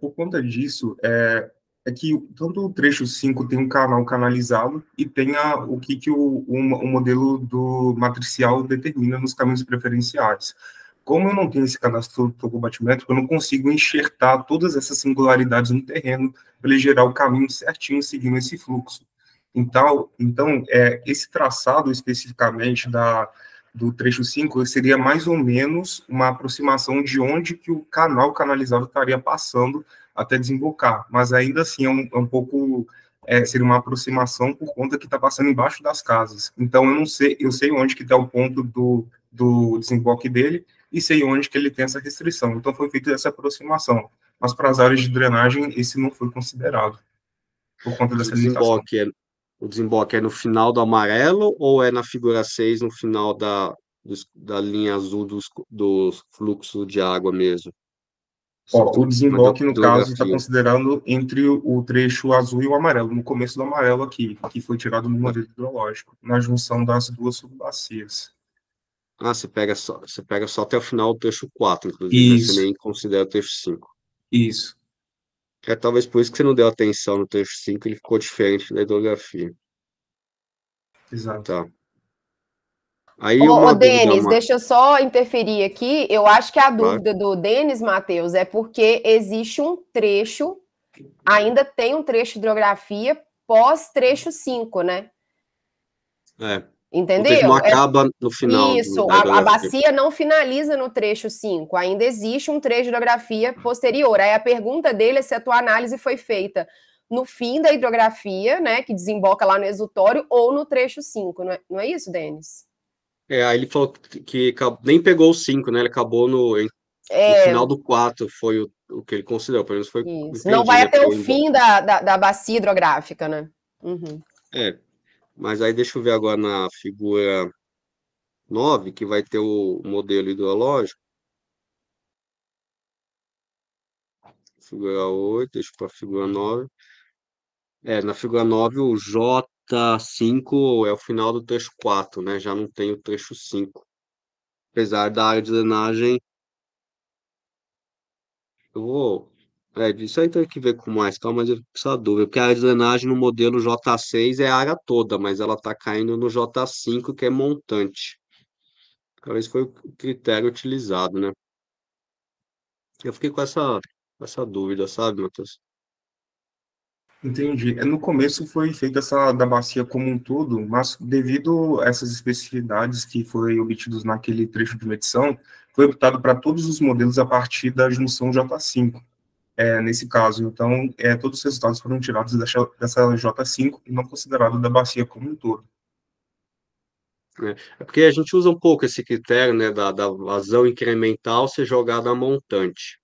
Por conta disso, é que tanto o trecho 5 tem um canal canalizado e tem o que o modelo do matricial determina nos caminhos preferenciais. Como eu não tenho esse cadastro topobatímetro, eu não consigo enxertar todas essas singularidades no terreno para ele gerar o caminho certinho seguindo esse fluxo. Então esse traçado especificamente do trecho 5 seria mais ou menos uma aproximação de onde que o canal canalizado estaria passando até desembocar, mas ainda assim é um pouco, seria uma aproximação por conta que está passando embaixo das casas. Então eu sei onde que está o ponto do desemboque dele e sei onde que ele tem essa restrição. Então foi feita essa aproximação, mas para as áreas de drenagem esse não foi considerado por conta Mas o dessa limitação. desemboque é no final do amarelo ou é na figura 6 no final da linha azul do fluxo de água mesmo? Só Ó, o uma desemboque, no caso, está hidrografia. considerando entre o trecho azul e o amarelo, no começo do amarelo aqui, que foi tirado no modelo hidrológico, na junção das duas subbacias. Ah, você pega só até o final do trecho 4, inclusive, né? Você Isso, nem considera o trecho 5. isso, Talvez por isso que você não deu atenção no trecho 5, ele ficou diferente da hidrografia. exato. Tá. Aí Ô, uma dúvida, Denis, deixa eu só interferir aqui. Eu acho que a claro. dúvida do Denis, Matheus, é porque existe um trecho, ainda tem um trecho de hidrografia pós trecho 5, né? Ou seja, não Entendeu? acaba no final Isso, da a hidrografia. bacia não finaliza no trecho 5, ainda existe um trecho de hidrografia posterior. Aí a pergunta dele é se a tua análise foi feita no fim da hidrografia, né, que desemboca lá no exutório, ou no trecho 5, não é isso, Denis? Aí ele falou que nem pegou o 5, né? Ele acabou no final É, do 4, foi o que ele considerou, pelo menos foi o que eu isso. Não entendi, vai né? até Porque o fim da bacia hidrográfica, né? Uhum. mas aí deixa eu ver agora na figura 9, que vai ter o modelo hidrológico. Figura 8, deixa para a figura 9. Na figura 9, o J5 é o final do trecho 4, né? Já não tem o trecho 5. Apesar da área de drenagem, eu vou. Disso aí tem que ver com mais calma, mas eu fico com essa dúvida. Porque a área de drenagem no modelo J6 é a área toda, mas ela está caindo no J5, que é montante. Talvez foi o critério utilizado, né? Eu fiquei com essa dúvida, sabe, Matheus? Entendi. No começo foi feita essa da bacia como um todo, mas devido a essas especificidades que foram obtidas naquele trecho de medição, foi optado para todos os modelos a partir da junção J5. Nesse caso, então, todos os resultados foram tirados dessa J5 e não considerado da bacia como um todo. É porque a gente usa um pouco esse critério, né, da vazão incremental ser jogada a montante.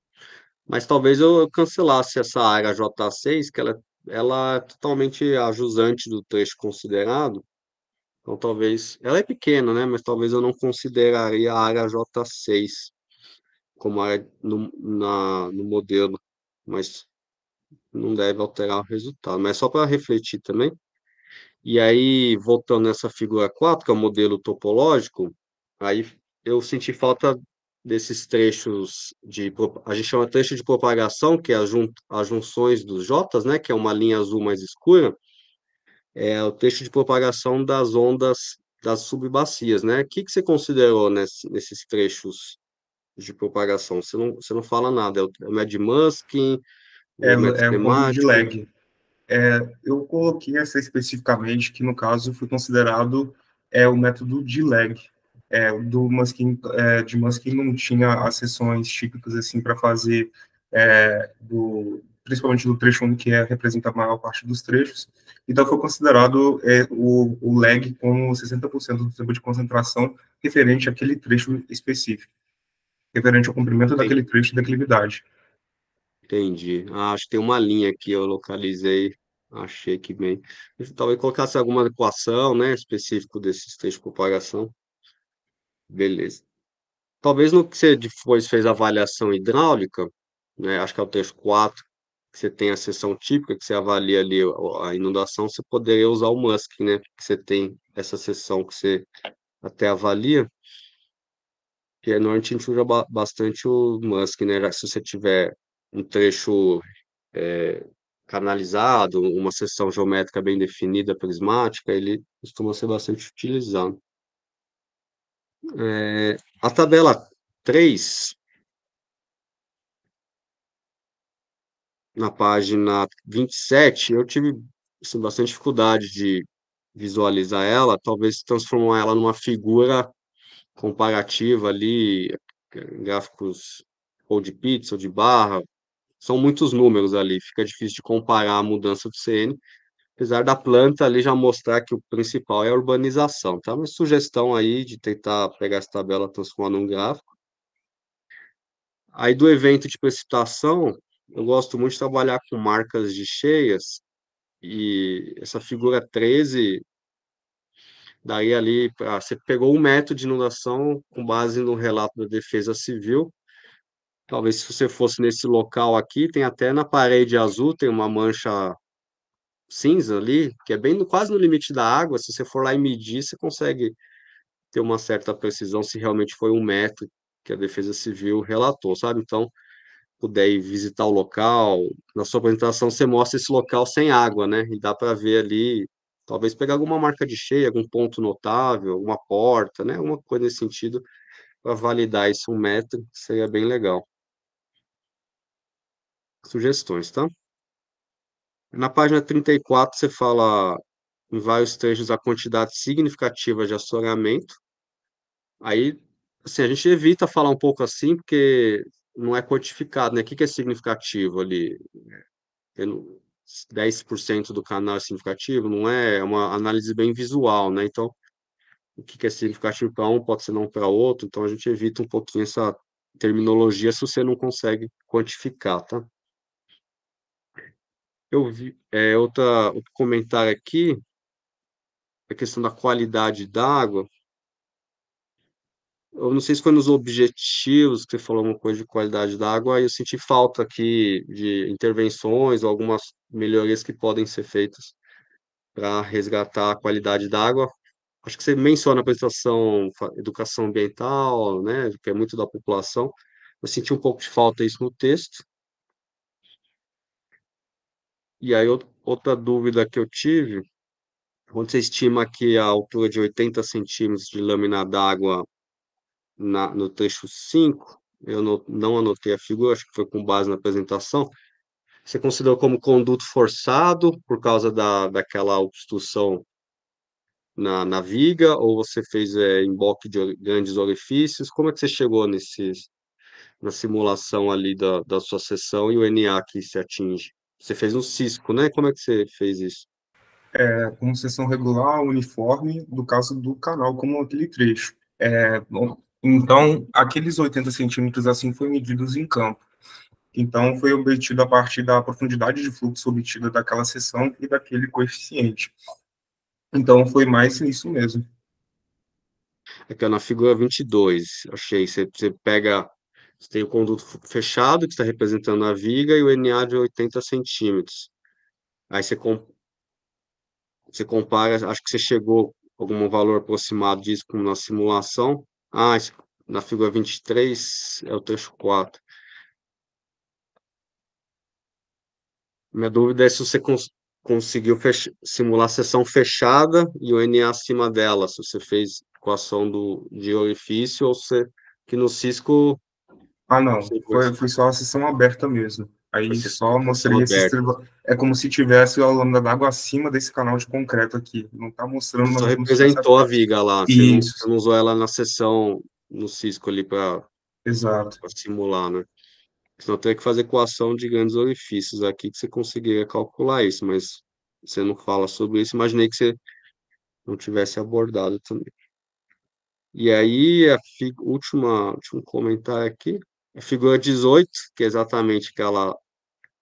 Mas talvez eu cancelasse essa área J6, que ela é totalmente a jusante do trecho considerado. Então, talvez. Ela é pequena, né? Mas talvez eu não consideraria a área J6 como área no modelo. Mas não deve alterar o resultado. Mas só para refletir também. E aí, voltando nessa figura 4, que é o modelo topológico, aí eu senti falta desses trechos a gente chama trecho de propagação, que é as junções dos Jotas, né, que é uma linha azul mais escura, é o trecho de propagação das ondas das subbacias, né? O que você considerou nesses trechos de propagação? Você não fala nada, é o Mad-Musking, o método O modo de temático, lag. Eu coloquei essa especificamente, que no caso foi considerado o método de lag. Do Muskin, de Muskin não tinha as sessões típicas assim para fazer, principalmente do trecho 1, que representa a maior parte dos trechos. Então foi considerado o lag como 60% do tempo de concentração referente àquele trecho específico, referente ao comprimento daquele trecho de declividade. entendi. Acho que tem uma linha aqui, eu localizei, achei que bem. Talvez colocasse alguma equação, né, específico desses trechos de propagação. Beleza. Talvez no que você depois fez a avaliação hidráulica, né, acho que é o trecho 4, que você tem a seção típica, que você avalia ali a inundação, você poderia usar o Musking, né, que você tem essa seção que você até avalia, que normalmente a gente usa bastante o Musking, né, já que se você tiver um trecho é, canalizado, uma seção geométrica bem definida, prismática, ele costuma ser bastante utilizado. A tabela 3, na página 27, eu tive assim, bastante dificuldade de visualizar ela, talvez transformar ela numa figura comparativa ali, gráficos ou de pizza ou de barra, são muitos números ali, fica difícil de comparar a mudança do CN, apesar da planta ali já mostrar que o principal é a urbanização, tá? Uma sugestão aí de tentar pegar essa tabela, transformar num gráfico. Aí do evento de precipitação, eu gosto muito de trabalhar com marcas de cheias, e essa figura 13, daí ali, você pegou 1 metro de inundação com base no relato da Defesa Civil. Talvez se você fosse nesse local aqui, tem até na parede azul, tem uma mancha cinza ali, que é bem quase no limite da água. Se você for lá e medir, você consegue ter uma certa precisão se realmente foi 1 metro que a Defesa Civil relatou, sabe? Então, puder ir visitar o local, na sua apresentação você mostra esse local sem água, né? E dá para ver ali Talvez pegar alguma marca de cheia, algum ponto notável, alguma porta, né? Alguma coisa nesse sentido, para validar isso um método, seria bem legal. Sugestões, tá? Na página 34, você fala em vários trechos a quantidade significativa de assoreamento. Aí, assim, a gente evita falar um pouco assim, porque não é quantificado, né? O que que é significativo ali? Tendo 10% do canal é significativo? Não é, é uma análise bem visual, né? Então, o que que é significativo para um pode ser não para outro, então a gente evita um pouquinho essa terminologia se você não consegue quantificar, tá? Eu vi, outro comentário aqui, a questão da qualidade da água. Eu não sei se foi nos objetivos que você falou uma coisa de qualidade da água, aí eu senti falta aqui de intervenções ou algumas melhorias que podem ser feitas para resgatar a qualidade da água. Acho que você menciona a apresentação educação ambiental, né, que é muito da população. Eu senti um pouco de falta isso no texto. E aí, outra dúvida que eu tive, quando você estima que a altura de 80 centímetros de lâmina d'água no trecho 5, eu não anotei a figura, acho que foi com base na apresentação, você considerou como conduto forçado por causa daquela obstrução na viga, ou você fez emboque de grandes orifícios? Como é que você chegou na simulação ali da sua seção e o NA que se atinge? Você fez um cisco, né? Como é que você fez isso? Como seção regular, uniforme, do caso do canal, como aquele trecho. Bom, então, aqueles 80 centímetros assim foi medidos em campo. Então, foi obtido a partir da profundidade de fluxo obtida daquela seção e daquele coeficiente. Então, foi mais isso mesmo. Aqui, ó, na figura 22, achei. Você pega, você tem o conduto fechado, que está representando a viga, e o NA de 80 centímetros. Aí você compara, acho que você chegou a algum valor aproximado disso como na simulação. Na figura 23 é o trecho 4. Minha dúvida é se você conseguiu simular a seção fechada e o NA acima dela, se você fez equação de orifício ou se que no Cisco Ah, não não, sei foi só a sessão aberta mesmo. foi Aí só seção mostrei esses... aberta. É como se tivesse a lâmina d'água acima desse canal de concreto aqui. Não está mostrando, Você mas só é como se tivesse representou a aberto. viga lá, você Isso, não usou ela na seção no Cisco ali para exato. simular, né? Senão teria que fazer equação de grandes orifícios aqui que você conseguiria calcular isso, mas você não fala sobre isso. Imaginei que você não tivesse abordado também. E aí, último comentário aqui, a figura 18, que é exatamente aquela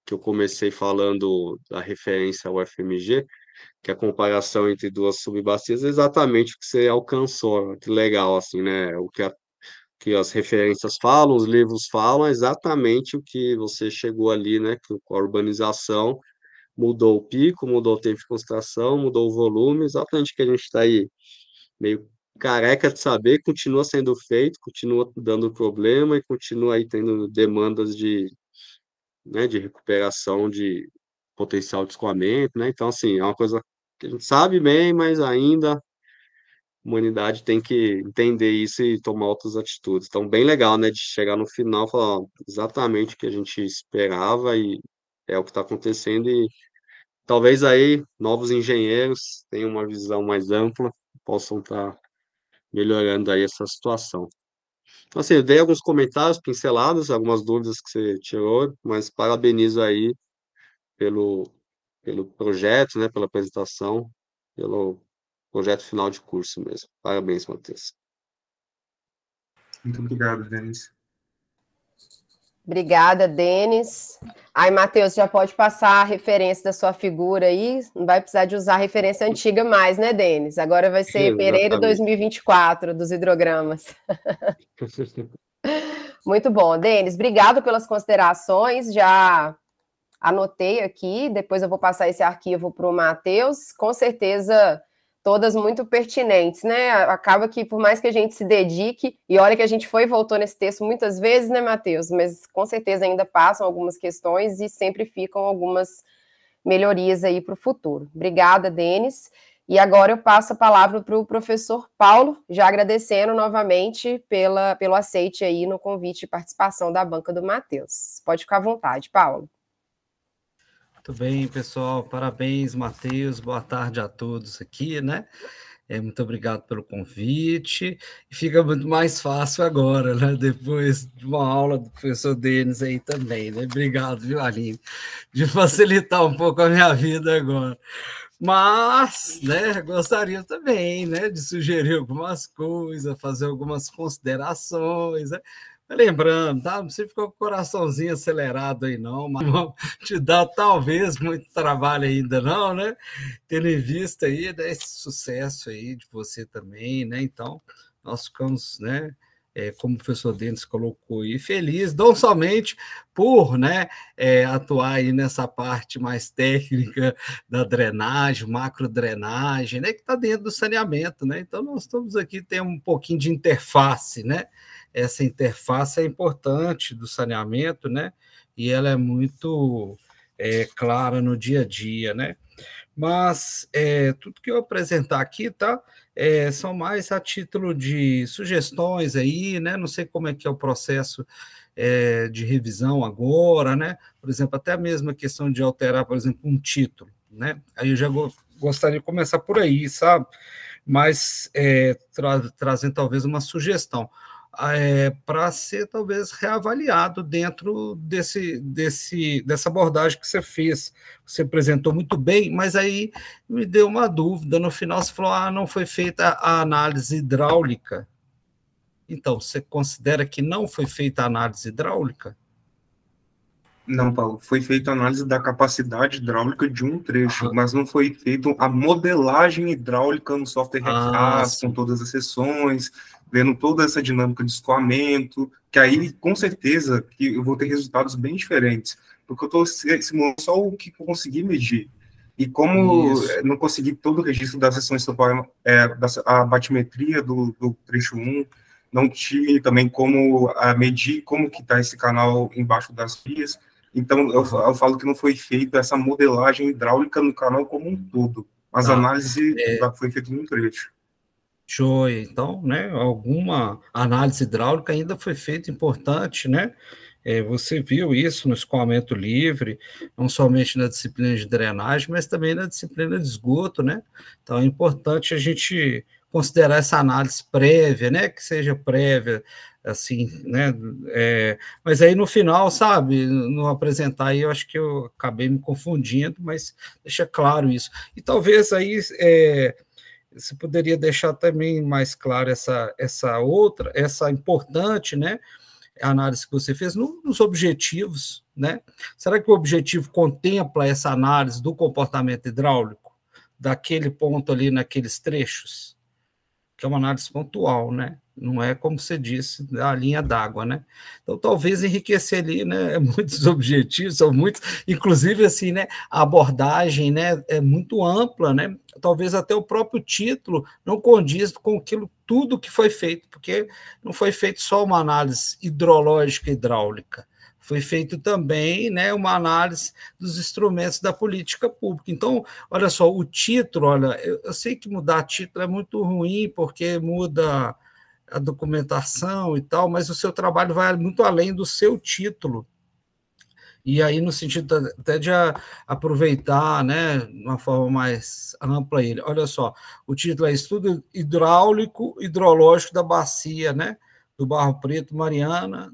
que eu comecei falando da referência ao FMG, que é a comparação entre duas subbacias, é exatamente o que você alcançou. Que legal, assim, né? Que as referências falam, os livros falam, é exatamente o que você chegou ali, né? Que com a urbanização mudou o pico, mudou o tempo de concentração, mudou o volume, exatamente o que a gente está aí meio careca de saber, continua sendo feito, continua dando problema e continua aí tendo demandas né, de recuperação de potencial de escoamento, né? Então, assim, é uma coisa que a gente sabe bem, mas ainda a humanidade tem que entender isso e tomar outras atitudes. Então, bem legal, né, de chegar no final e falar ó, exatamente o que a gente esperava e é o que está acontecendo e talvez aí novos engenheiros tenham uma visão mais ampla, possam estar melhorando aí essa situação. Então, assim, eu dei alguns comentários, pinceladas, algumas dúvidas que você tirou, mas parabenizo aí pelo, pelo projeto, né, pela apresentação, pelo projeto final de curso mesmo. Parabéns, Matheus. Muito obrigado, Denis. Obrigada, Denis. Aí, Matheus, já pode passar a referência da sua figura aí. Não vai precisar de usar a referência antiga mais, né, Denis? Agora vai ser Pereira Exatamente. 2024, dos hidrogramas. Muito bom, Denis. Obrigado pelas considerações. Já anotei aqui. Depois eu vou passar esse arquivo para o Matheus. Com certeza, todas muito pertinentes, né? Acaba que, por mais que a gente se dedique, e olha que a gente foi e voltou nesse texto muitas vezes, né, Matheus? Mas com certeza ainda passam algumas questões e sempre ficam algumas melhorias aí para o futuro. Obrigada, Denis. E agora eu passo a palavra para o professor Paulo, já agradecendo novamente pelo aceite aí no convite de participação da banca do Matheus. Pode ficar à vontade, Paulo. Muito bem, pessoal. Parabéns, Matheus. Boa tarde a todos aqui, né? Muito obrigado pelo convite. E fica muito mais fácil agora, né? Depois de uma aula do professor Denis aí também, né? Obrigado, viu, Aline? De facilitar um pouco a minha vida agora. Mas, né, gostaria também, né, de sugerir algumas coisas, fazer algumas considerações, né? Lembrando, tá? Não precisa ficar com o coraçãozinho acelerado aí, não, mas não te dá talvez muito trabalho ainda, não, né? Tendo em vista aí, né, esse sucesso aí de você também, né? Então, nós ficamos, né, como o professor Denis colocou aí, feliz, não somente por, né, atuar aí nessa parte mais técnica da drenagem, macrodrenagem, né, que está dentro do saneamento, né? Então, nós estamos aqui, tem um pouquinho de interface, né? Essa interface é importante do saneamento, né? E ela é muito clara no dia a dia, né? Mas tudo que eu apresentar aqui, tá? São mais a título de sugestões aí, né? Não sei como é que é o processo de revisão agora, né? Por exemplo, até a mesma questão de alterar, por exemplo, um título, né? Aí eu já gostaria de começar por aí, sabe? Mas trazendo talvez uma sugestão. Para ser talvez reavaliado dentro dessa abordagem que você fez. Você apresentou muito bem, mas aí me deu uma dúvida. No final você falou, não foi feita a análise hidráulica. Então, você considera que não foi feita a análise hidráulica? Não, Paulo, foi feita a análise da capacidade hidráulica de um trecho, mas não foi feita a modelagem hidráulica no software RECAS, com todas as seções, vendo toda essa dinâmica de escoamento, que aí, com certeza, que eu vou ter resultados bem diferentes, porque eu estou simulando só o que eu consegui medir. E como não consegui todo o registro das seções total, a batimetria do trecho 1, não tive também como medir como que está esse canal embaixo das vias. Então, eu falo que não foi feita essa modelagem hidráulica no canal como um todo, mas a análise foi feita em um trecho. Joia. Então, né, alguma análise hidráulica ainda foi feita, importante, né? Você viu isso no escoamento livre, não somente na disciplina de drenagem, mas também na disciplina de esgoto, né? Então, é importante a gente considerar essa análise prévia, né? Que seja prévia, assim, né? Mas aí no final, sabe, no apresentar aí, eu acho que eu acabei me confundindo, mas deixa claro isso. E talvez aí você poderia deixar também mais claro essa importante, né? A análise que você fez nos objetivos, né? Será que o objetivo contempla essa análise do comportamento hidráulico, daquele ponto ali naqueles trechos? Que é uma análise pontual, né? Não é, como você disse, a linha d'água, né? Então, talvez enriquecer ali, né? Muitos objetivos, são muitos, inclusive, assim, né? A abordagem, né? É muito ampla, né? Talvez até o próprio título não condiz com aquilo tudo que foi feito, porque não foi feito só uma análise hidrológica e hidráulica, foi feito também, né, uma análise dos instrumentos da política pública. Então, olha só, o título, olha, eu sei que mudar título é muito ruim, porque muda a documentação e tal, mas o seu trabalho vai muito além do seu título. E aí, no sentido até de aproveitar, né, de uma forma mais ampla ele. Olha só, o título é Estudo Hidráulico Hidrológico da Bacia, né? Do Barro Preto, Mariana,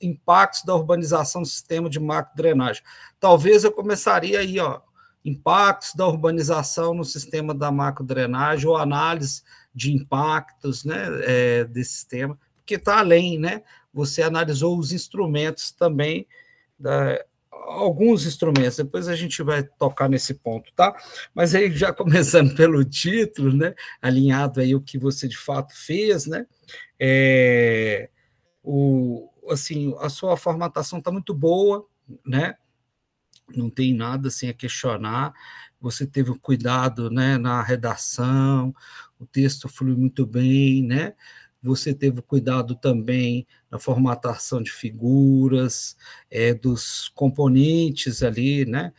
impactos da urbanização do sistema de macrodrenagem. Talvez eu começaria aí, ó, impactos da urbanização no sistema da macrodrenagem, ou análise de impactos, né, desse sistema, porque está além, né? Você analisou os instrumentos também, alguns instrumentos, depois a gente vai tocar nesse ponto, tá? Mas aí, já começando pelo título, né, alinhado aí o que você de fato fez, né, assim, a sua formatação está muito boa, né, não tem nada assim a questionar, você teve cuidado, né, na redação, o texto flui muito bem, né, você teve cuidado também na formatação de figuras, dos componentes ali, né?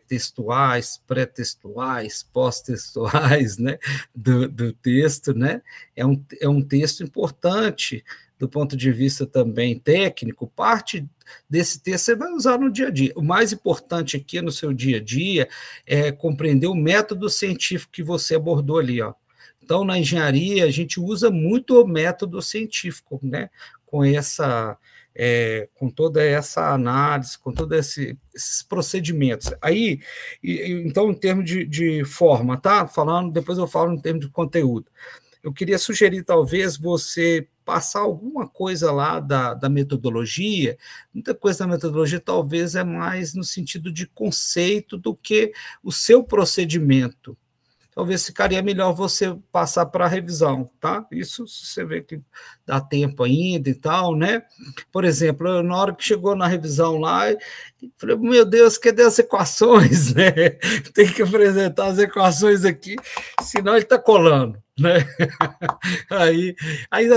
Textuais, pré-textuais, pós-textuais, né? do texto, né? É um texto importante do ponto de vista também técnico. Parte desse texto você vai usar no dia a dia. O mais importante aqui no seu dia a dia é compreender o método científico que você abordou ali, ó. Então, na engenharia, a gente usa muito o método científico, né? Com toda essa análise, com todos esses procedimentos. Aí, então, em termos de forma, tá? Depois eu falo em termos de conteúdo. Eu queria sugerir, talvez, você passar alguma coisa lá da metodologia. Muita coisa da metodologia talvez é mais no sentido de conceito do que o seu procedimento. Talvez ficaria melhor você passar para a revisão, tá? Isso você vê que dá tempo ainda e tal, né? Por exemplo, na hora que chegou na revisão lá, falei, meu Deus, cadê as equações, né? Tem que apresentar as equações aqui, senão ele está colando, né? Aí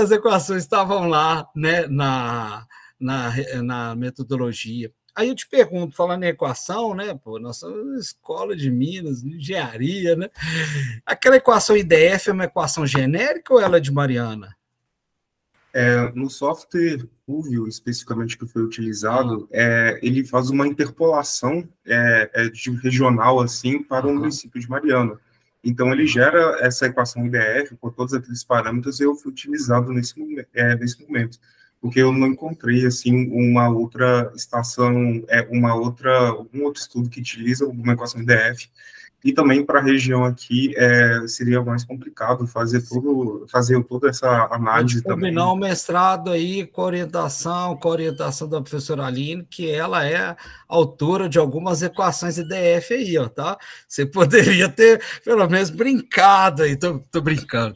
as equações estavam lá, né, na metodologia. Aí eu te pergunto, falando em equação, né? Pô, nós somos escola de Minas, engenharia, né? Aquela equação IDF é uma equação genérica ou ela é de Mariana? No software Pluvio, especificamente que foi utilizado, ele faz uma interpolação de regional assim para o município de Mariana. Então, ele gera essa equação IDF com todos aqueles parâmetros e eu fui utilizado nesse momento. Porque eu não encontrei, assim, uma outra estação, um outro estudo que utiliza uma equação IDF, e também para a região aqui seria mais complicado fazer toda essa análise também. Combinar o mestrado aí com a orientação da professora Aline, que ela é autora de algumas equações IDF aí, ó, tá? Você poderia ter, pelo menos, brincado aí, tô brincando,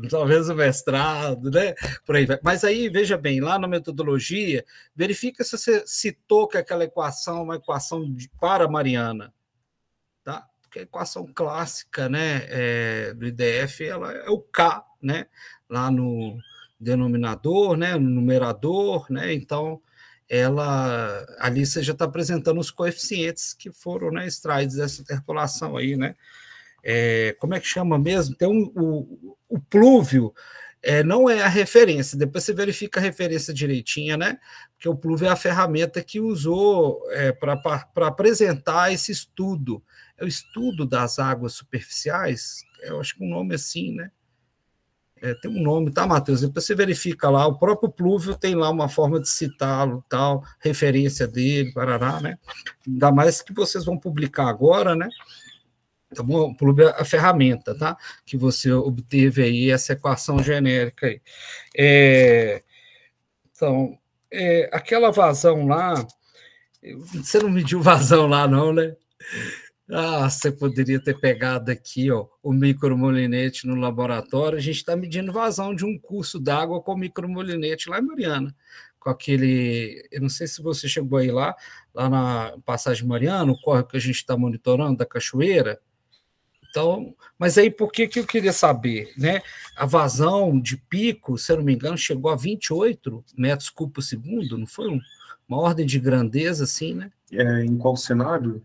talvez o mestrado, né? Por aí vai. Mas aí, veja bem, lá na metodologia, verifica se você citou que aquela equação é uma equação para Mariana, tá? A equação clássica, né, do IDF, ela é o K, né, lá no denominador, né, no numerador, né, então ali você já está apresentando os coeficientes que foram, né, extraídos dessa interpolação aí, né, como é que chama mesmo? Tem o plúvio, não é a referência, depois você verifica a referência direitinha, né, porque o plúvio é a ferramenta que usou para apresentar esse estudo. É o estudo das águas superficiais, eu acho que um nome assim, né? Tem um nome, tá, Matheus? Depois você verifica lá, o próprio plúvio tem lá uma forma de citá-lo, tal, referência dele, parará, né? Ainda mais que vocês vão publicar agora, né? Então, o plúvio é a ferramenta, tá? Que você obteve aí, essa equação genérica aí. Então, aquela vazão lá, você não mediu vazão lá, não, né? Você poderia ter pegado aqui, ó, o micromolinete no laboratório. A gente está medindo vazão de um curso d'água com micromolinete lá em Mariana. Com aquele. Eu não sei se você chegou aí lá na Passagem Mariana, o córrego que a gente está monitorando da cachoeira. Então, mas aí por que eu queria saber, né? A vazão de pico, se eu não me engano, chegou a 28 metros cúbicos por segundo, não foi uma ordem de grandeza assim, né? Em qual cenário?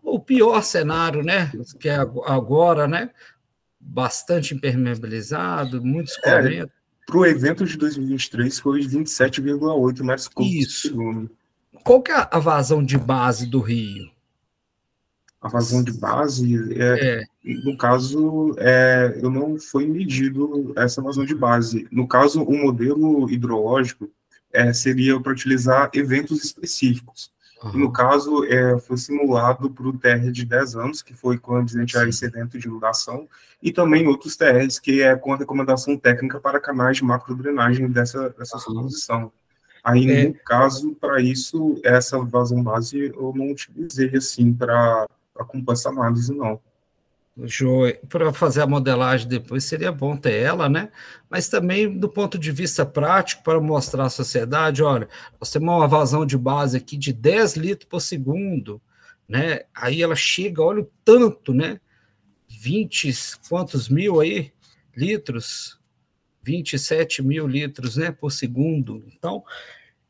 O pior cenário, né? Que é agora, né? Bastante impermeabilizado, muito escoamento. Para o evento de 2023 foi 27,8 metros cúbicos por segundo. Qual que é a vazão de base do rio? A vazão de base, no caso, eu não foi medido essa vazão de base. No caso, o modelo hidrológico seria para utilizar eventos específicos. E no caso, foi simulado para o TR de 10 anos, que foi condizente a esse evento de inundação, e também outros TRs, que é com a recomendação técnica para canais de macrodrenagem dessa suposição. Aí, no caso, para isso, essa vazão base eu não utilizei, assim, para acompanhar essa análise, não. Para fazer a modelagem depois seria bom ter ela, né? Mas também do ponto de vista prático, para mostrar à sociedade, olha, nós temos uma vazão de base aqui de 10 litros por segundo, né? Aí ela chega, olha o tanto, né? 20 quantos mil aí litros, 27 mil litros, né, por segundo. Então,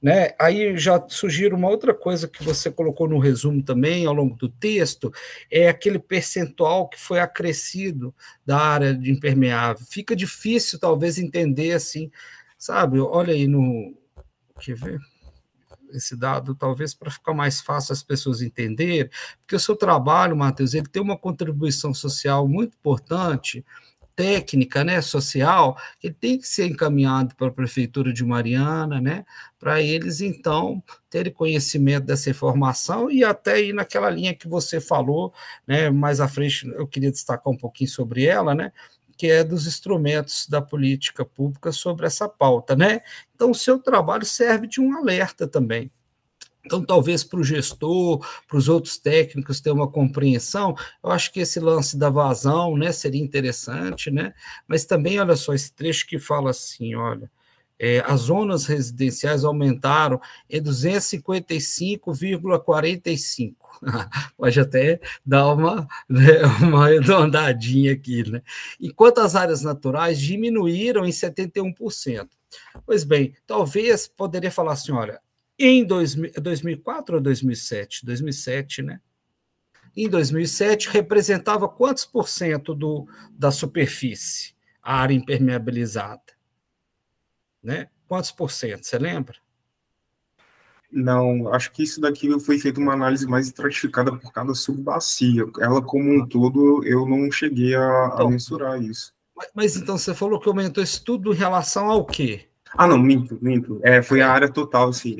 né, aí já sugiro uma outra coisa que você colocou no resumo também, ao longo do texto, é aquele percentual que foi acrescido da área de impermeável. Fica difícil, talvez, entender assim, sabe? Olha aí no... Quer ver? Esse dado, talvez para ficar mais fácil as pessoas entenderem, porque o seu trabalho, Matheus, ele tem uma contribuição social muito importante, técnica, né, social, que tem que ser encaminhado para a Prefeitura de Mariana, né, para eles, então, terem conhecimento dessa informação e até ir naquela linha que você falou, né, mais à frente eu queria destacar um pouquinho sobre ela, né, que é dos instrumentos da política pública sobre essa pauta, né? Então, o seu trabalho serve de um alerta também. Então, talvez para o gestor, para os outros técnicos ter uma compreensão, eu acho que esse lance da vazão, né, seria interessante, né? Mas também, olha só, esse trecho que fala assim, olha, as zonas residenciais aumentaram em 255,45. Pode até dar né, uma arredondadinha aqui, né? Enquanto as áreas naturais diminuíram em 71%. Pois bem, talvez poderia falar assim, olha, em 2004 ou 2007? 2007, né? Em 2007, representava quantos por cento da superfície, a área impermeabilizada? Né? Quantos por cento, você lembra? Não, acho que isso daqui foi feita uma análise mais estratificada por cada subbacia. Ela, como um todo, eu não cheguei a mensurar isso. Mas então você falou que aumentou isso tudo em relação ao quê? Ah, não, minto. Foi a área total, sim.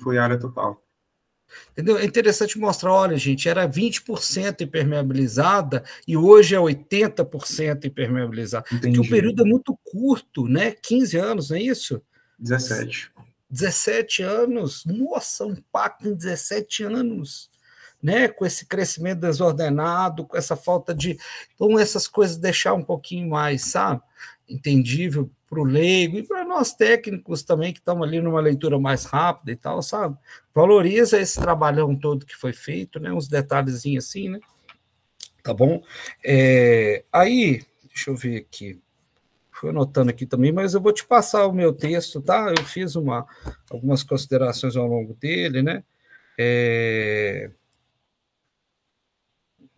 Foi a área total. Entendeu? É interessante mostrar, olha, gente, era 20% impermeabilizada e hoje é 80% impermeabilizada. Entendi. Porque o período é muito curto, né? 15 anos, não é isso? 17. 17 anos. Nossa, um impacto em 17 anos. Né, com esse crescimento desordenado, com essa falta de... Então, essas coisas deixar um pouquinho mais, sabe, entendível para o leigo e para nós técnicos também, que estamos ali numa leitura mais rápida e tal, sabe? Valoriza esse trabalhão todo que foi feito, né, uns detalhezinhos assim, né? Tá bom? Aí, deixa eu ver aqui. Fui anotando aqui também, mas eu vou te passar o meu texto, tá? Eu fiz algumas considerações ao longo dele, né?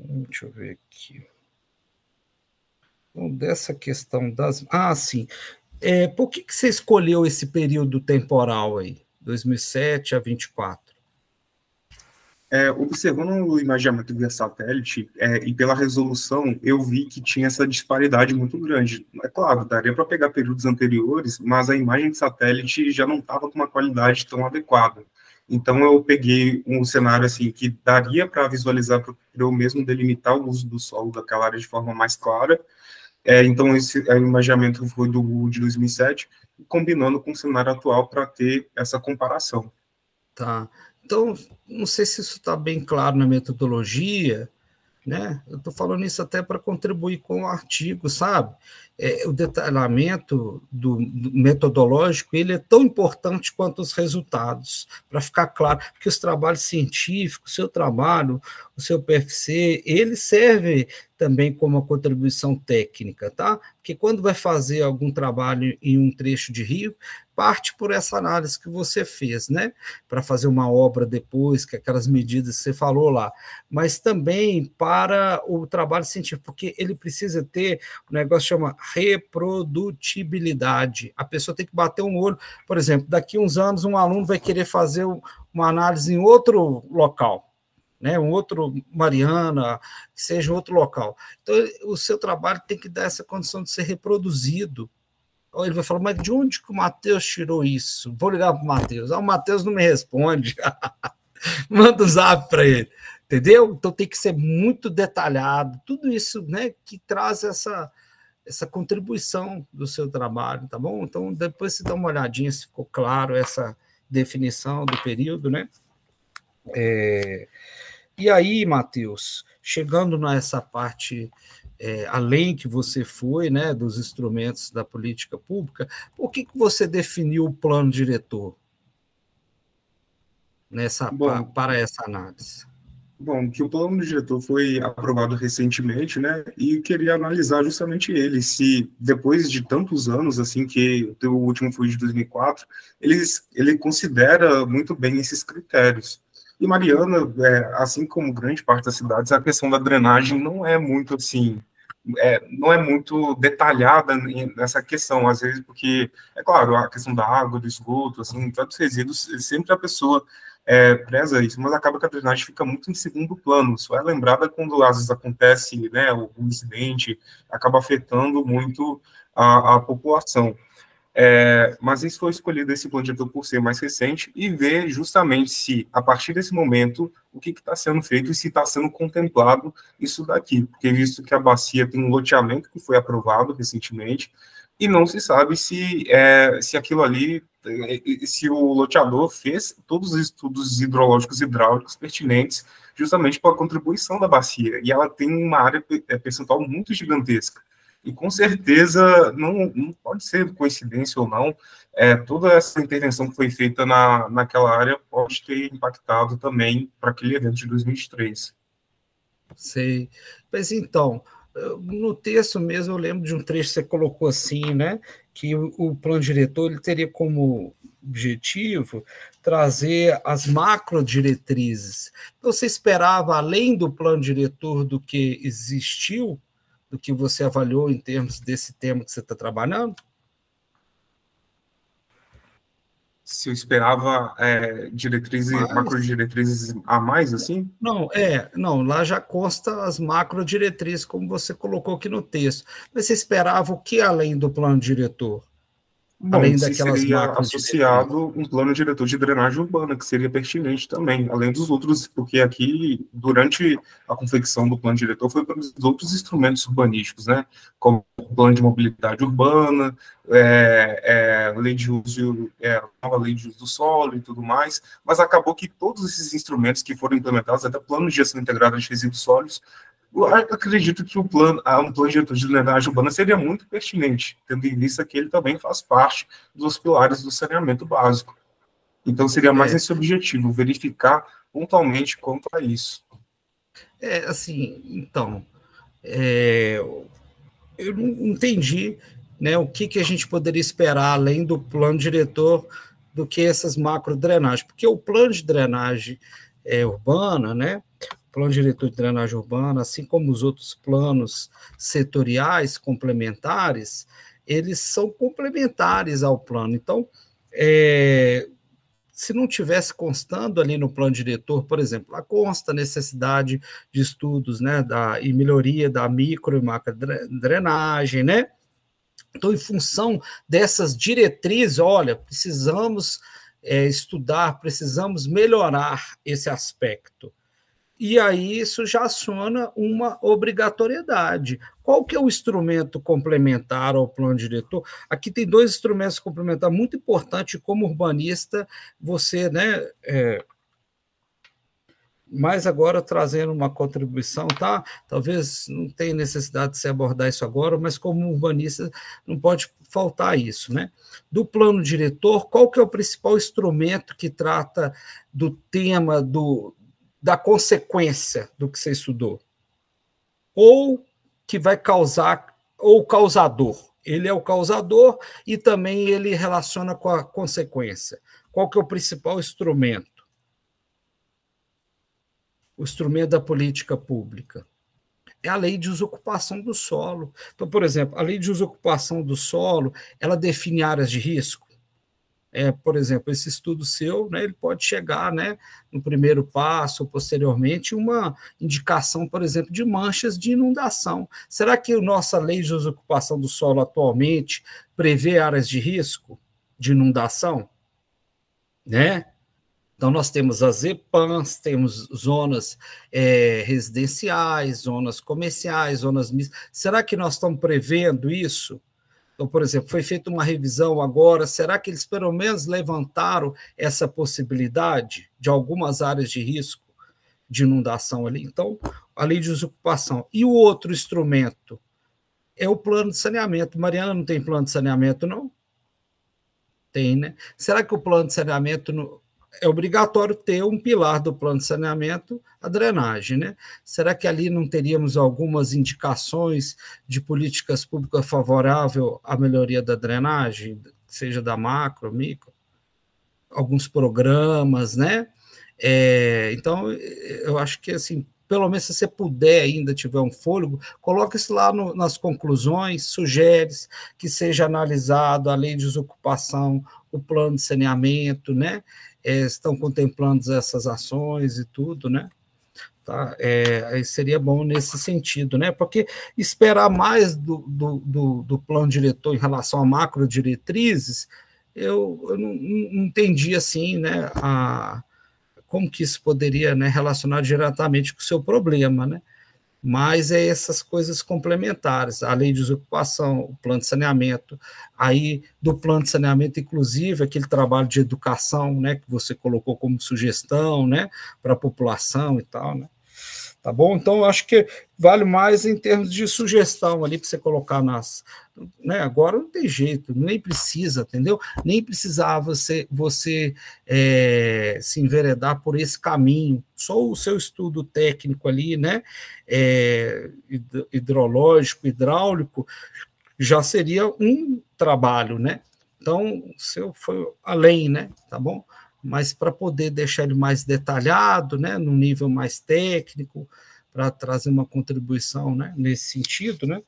Deixa eu ver aqui. Então, dessa questão das... Ah, sim. Por que você escolheu esse período temporal aí, 2007 a 24? Observando o imaginamento via satélite e pela resolução, eu vi que tinha essa disparidade muito grande. É claro, daria para pegar períodos anteriores, mas a imagem de satélite já não estava com uma qualidade tão adequada. Então, eu peguei um cenário assim que daria para visualizar, para eu mesmo delimitar o uso do solo daquela área de forma mais clara. Então, esse imaginamento foi do Google de 2007, combinando com o cenário atual para ter essa comparação. Tá. Então, não sei se isso está bem claro na metodologia, né? Eu estou falando isso até para contribuir com o artigo, sabe? O detalhamento do metodológico ele é tão importante quanto os resultados, para ficar claro, porque os trabalhos científicos, o seu trabalho, o seu PFC, ele serve também como uma contribuição técnica, tá? Porque quando vai fazer algum trabalho em um trecho de rio, parte por essa análise que você fez, né? Para fazer uma obra depois, que aquelas medidas que você falou lá, mas também para o trabalho científico, porque ele precisa ter um negócio que chama reprodutibilidade. A pessoa tem que bater um olho, por exemplo, daqui a uns anos um aluno vai querer fazer uma análise em outro local, né, um outro Mariana, que seja outro local. Então, o seu trabalho tem que dar essa condição de ser reproduzido. Ou ele vai falar, mas de onde que o Matheus tirou isso? Vou ligar para o Matheus. O Matheus não me responde. Manda o zap para ele. Entendeu? Então tem que ser muito detalhado. Tudo isso, né, que traz essa contribuição do seu trabalho, tá bom? Então depois você dá uma olhadinha se ficou claro essa definição do período, né? E aí, Matheus, chegando nessa parte, além que você foi, né, dos instrumentos da política pública, por que você definiu o plano diretor para essa análise? Bom, que o plano diretor foi aprovado recentemente, né? E queria analisar justamente ele, se depois de tantos anos, assim, que o último foi de 2004, ele considera muito bem esses critérios. E Mariana, assim como grande parte das cidades, a questão da drenagem não é muito assim, não é muito detalhada nessa questão, às vezes, porque, é claro, a questão da água, do esgoto, assim, tantos resíduos, sempre a pessoa preza isso, mas acaba que a drenagem fica muito em segundo plano, só é lembrada quando às vezes acontece, né, algum incidente, acaba afetando muito a população. Mas isso foi escolhido esse plano diretor por ser mais recente e ver justamente se, a partir desse momento, o que está sendo feito e se está sendo contemplado isso daqui, porque visto que a bacia tem um loteamento que foi aprovado recentemente e não se sabe se aquilo ali, se o loteador fez todos os estudos hidrológicos e hidráulicos pertinentes justamente para a contribuição da bacia, e ela tem uma área percentual muito gigantesca. E com certeza, não pode ser coincidência ou não, toda essa intervenção que foi feita naquela área pode ter impactado também para aquele evento de 2023. Sei. Mas então, no texto mesmo, eu lembro de um trecho que você colocou assim, né? Que o plano diretor ele teria como objetivo trazer as macro diretrizes. Você esperava, além do plano diretor, do que existiu, do que você avaliou em termos desse tema que você está trabalhando? Se eu esperava macro diretrizes a mais, assim? Não, lá já consta as macro diretrizes, como você colocou aqui no texto. Mas você esperava o que além do plano diretor? Bom, Além se daquelas seria macro diretrizes? associado um plano diretor de drenagem urbana, que seria pertinente também, além dos outros, porque aqui, durante a confecção do plano diretor, foi para os outros instrumentos urbanísticos, né, como o plano de mobilidade urbana, lei de uso, nova lei de uso do solo e tudo mais, mas acabou que todos esses instrumentos que foram implementados, até plano de gestão integrada de resíduos sólidos, eu acredito que um plano diretor de drenagem urbana seria muito pertinente, tendo em vista que ele também faz parte dos pilares do saneamento básico. Então, seria mais esse objetivo, verificar pontualmente quanto a isso. Assim, então, eu não entendi, né, o que a gente poderia esperar além do plano diretor do que essas macro drenagens, porque o plano de drenagem urbana, né, plano diretor de drenagem urbana, assim como os outros planos setoriais complementares, eles são complementares ao plano. Então, se não tivesse constando ali no plano diretor, por exemplo, lá consta a necessidade de estudos, né, e melhoria da micro e macro drenagem, né? Então, em função dessas diretrizes, olha, precisamos estudar, precisamos melhorar esse aspecto. E aí isso já aciona uma obrigatoriedade. Qual que é o instrumento complementar ao plano diretor? Aqui tem dois instrumentos complementares muito importantes como urbanista, você, né, mas agora trazendo uma contribuição, tá? Talvez não tenha necessidade de se abordar isso agora, mas como urbanista não pode faltar isso, né? Do plano diretor, qual que é o principal instrumento que trata do tema da consequência do que você estudou? Ou que vai causar, ou causador. Ele é o causador e também ele relaciona com a consequência. Qual que é o principal instrumento? O instrumento da política pública. É a lei de desocupação do solo. Então, por exemplo, a lei de desocupação do solo, ela define áreas de risco. Por exemplo, esse estudo seu, né, ele pode chegar, né, no primeiro passo, ou posteriormente, uma indicação, por exemplo, de manchas de inundação. Será que a nossa lei de desocupação do solo atualmente prevê áreas de risco de inundação? Né? Então, nós temos as EPANs, temos zonas residenciais, zonas comerciais, zonas mistas. Será que nós estamos prevendo isso? Então, por exemplo, foi feita uma revisão agora, será que eles pelo menos levantaram essa possibilidade de algumas áreas de risco de inundação ali? Então, a lei de desocupação. E o outro instrumento é o plano de saneamento. Mariana não tem plano de saneamento, não? Tem, né? Será que o plano de saneamento é obrigatório ter um pilar do plano de saneamento, a drenagem, né? Será que ali não teríamos algumas indicações de políticas públicas favoráveis à melhoria da drenagem, seja da macro, micro, alguns programas, né? Então, eu acho que, assim, pelo menos se você puder ainda, tiver um fôlego, coloque isso lá nas conclusões, sugere que seja analisado a lei de desocupação, o plano de saneamento, né? Estão contemplando essas ações e tudo, né? Tá? Seria bom nesse sentido, né? Porque esperar mais do plano diretor em relação a macro diretrizes, eu não entendi assim, né? Como que isso poderia, né, relacionar diretamente com o seu problema, né? Mas essas coisas complementares, a lei de desocupação, o plano de saneamento, aí do plano de saneamento, inclusive, aquele trabalho de educação, né, que você colocou como sugestão, né, para a população e tal, né? Tá bom? Então, eu acho que vale mais em termos de sugestão ali para você colocar né? Agora não tem jeito, nem precisa, entendeu? Nem precisava você se enveredar por esse caminho. Só o seu estudo técnico ali, né? Hidrológico, hidráulico, já seria um trabalho, né? Então, o seu foi além, né? Tá bom? Mas para poder deixar ele mais detalhado, né, num nível mais técnico, para trazer uma contribuição, né, nesse sentido, né,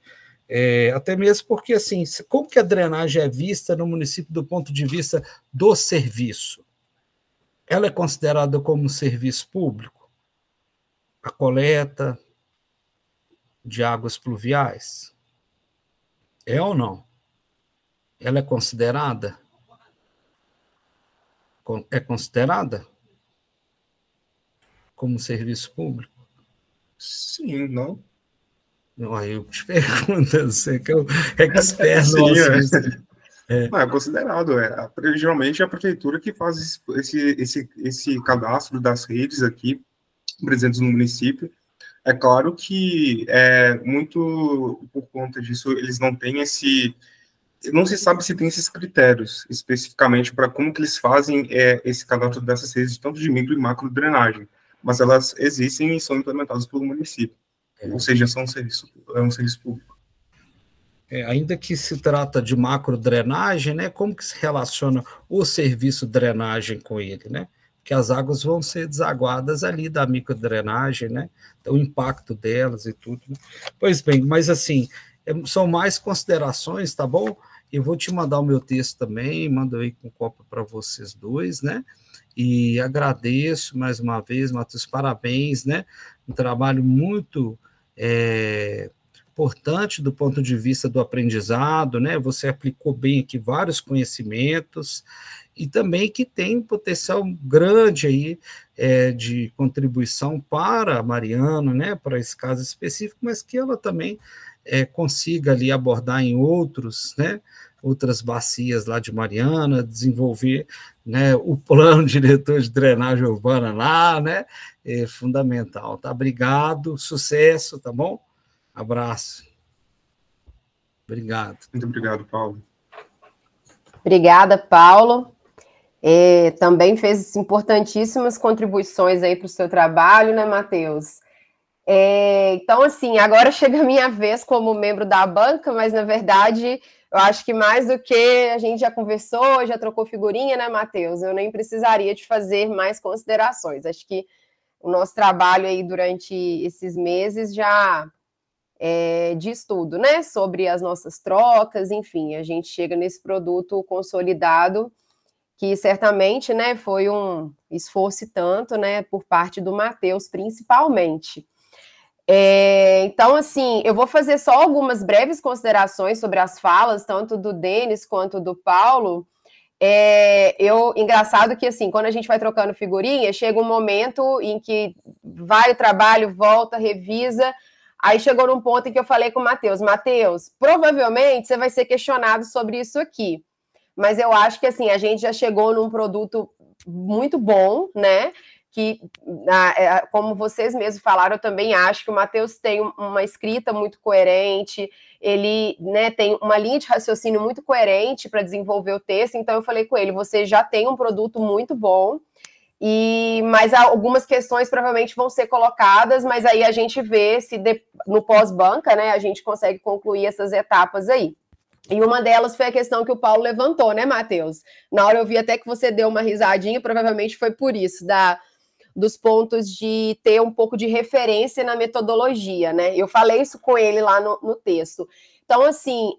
até mesmo porque, assim, como que a drenagem é vista no município do ponto de vista do serviço? Ela é considerada como um serviço público? A coleta de águas pluviais? É ou não? Ela é considerada? É considerada como serviço público? Sim, não? Eu te pergunto, você que é o expert Sim, nosso. Não, é considerado. Geralmente é a prefeitura que faz esse cadastro das redes aqui presentes no município. É claro que muito por conta disso eles não têm não se sabe se tem esses critérios especificamente para como que eles fazem esse cadastro dessas redes, tanto de micro e macro drenagem, mas elas existem e são implementadas pelo município, ou seja, é um serviço público. Ainda que se trata de macro drenagem, né, como que se relaciona o serviço drenagem com ele, né? Que as águas vão ser desaguadas ali da microdrenagem, né? Então, o impacto delas e tudo. Né? Pois bem, mas assim, são mais considerações, tá bom? Eu vou te mandar o meu texto também, mando aí com cópia para vocês dois, né? E agradeço mais uma vez, Matheus, parabéns, né? Um trabalho muito importante do ponto de vista do aprendizado, né? Você aplicou bem aqui vários conhecimentos e também que tem um potencial grande aí de contribuição para a Mariana, né? Para esse caso específico, mas que ela também consiga ali abordar em outras bacias lá de Mariana, desenvolver, né, o plano diretor de drenagem urbana lá, né, é fundamental, tá? Obrigado, sucesso, tá bom? Abraço. Obrigado. Muito obrigado, Paulo. Obrigada, Paulo. Também fez importantíssimas contribuições aí para o seu trabalho, né, Matheus? Então, assim, agora chega a minha vez como membro da banca, mas, na verdade, eu acho que mais do que a gente já conversou, já trocou figurinha, né, Matheus? Eu nem precisaria de fazer mais considerações. Acho que o nosso trabalho aí durante esses meses já diz tudo, né? Sobre as nossas trocas, enfim, a gente chega nesse produto consolidado que certamente, né, foi um esforço tanto, né, por parte do Matheus, principalmente. Então, assim, eu vou fazer só algumas breves considerações sobre as falas, tanto do Denis quanto do Paulo. Engraçado que, assim, quando a gente vai trocando figurinha, chega um momento em que vai o trabalho, volta, revisa. Aí chegou num ponto em que eu falei com o Matheus, provavelmente você vai ser questionado sobre isso aqui. Mas eu acho que, assim, a gente já chegou num produto muito bom, né? Que, como vocês mesmos falaram, eu também acho que o Matheus tem uma escrita muito coerente, ele, né, tem uma linha de raciocínio muito coerente para desenvolver o texto, então eu falei com ele, você já tem um produto muito bom, Mas algumas questões provavelmente vão ser colocadas, mas aí a gente vê se no pós-banca, né, a gente consegue concluir essas etapas aí. E uma delas foi a questão que o Paulo levantou, né, Matheus? Na hora eu vi até que você deu uma risadinha, provavelmente foi por isso, dos pontos de ter um pouco de referência na metodologia, né? Eu falei isso com ele lá no texto. Então, assim,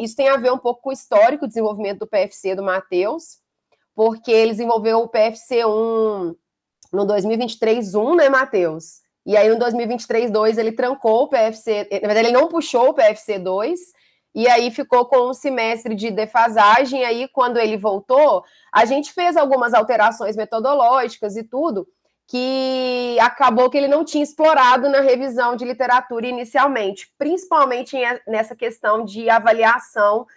isso tem a ver um pouco com o histórico de desenvolvimento do PFC do Matheus, porque ele desenvolveu o PFC1 no 2023-1, né, Matheus? E aí, no 2023-2, ele trancou o PFC... Na verdade, ele não puxou o PFC2, e aí ficou com um semestre de defasagem. Aí, quando ele voltou, a gente fez algumas alterações metodológicas e tudo, que acabou que ele não tinha explorado na revisão de literatura inicialmente, principalmente nessa questão de avaliação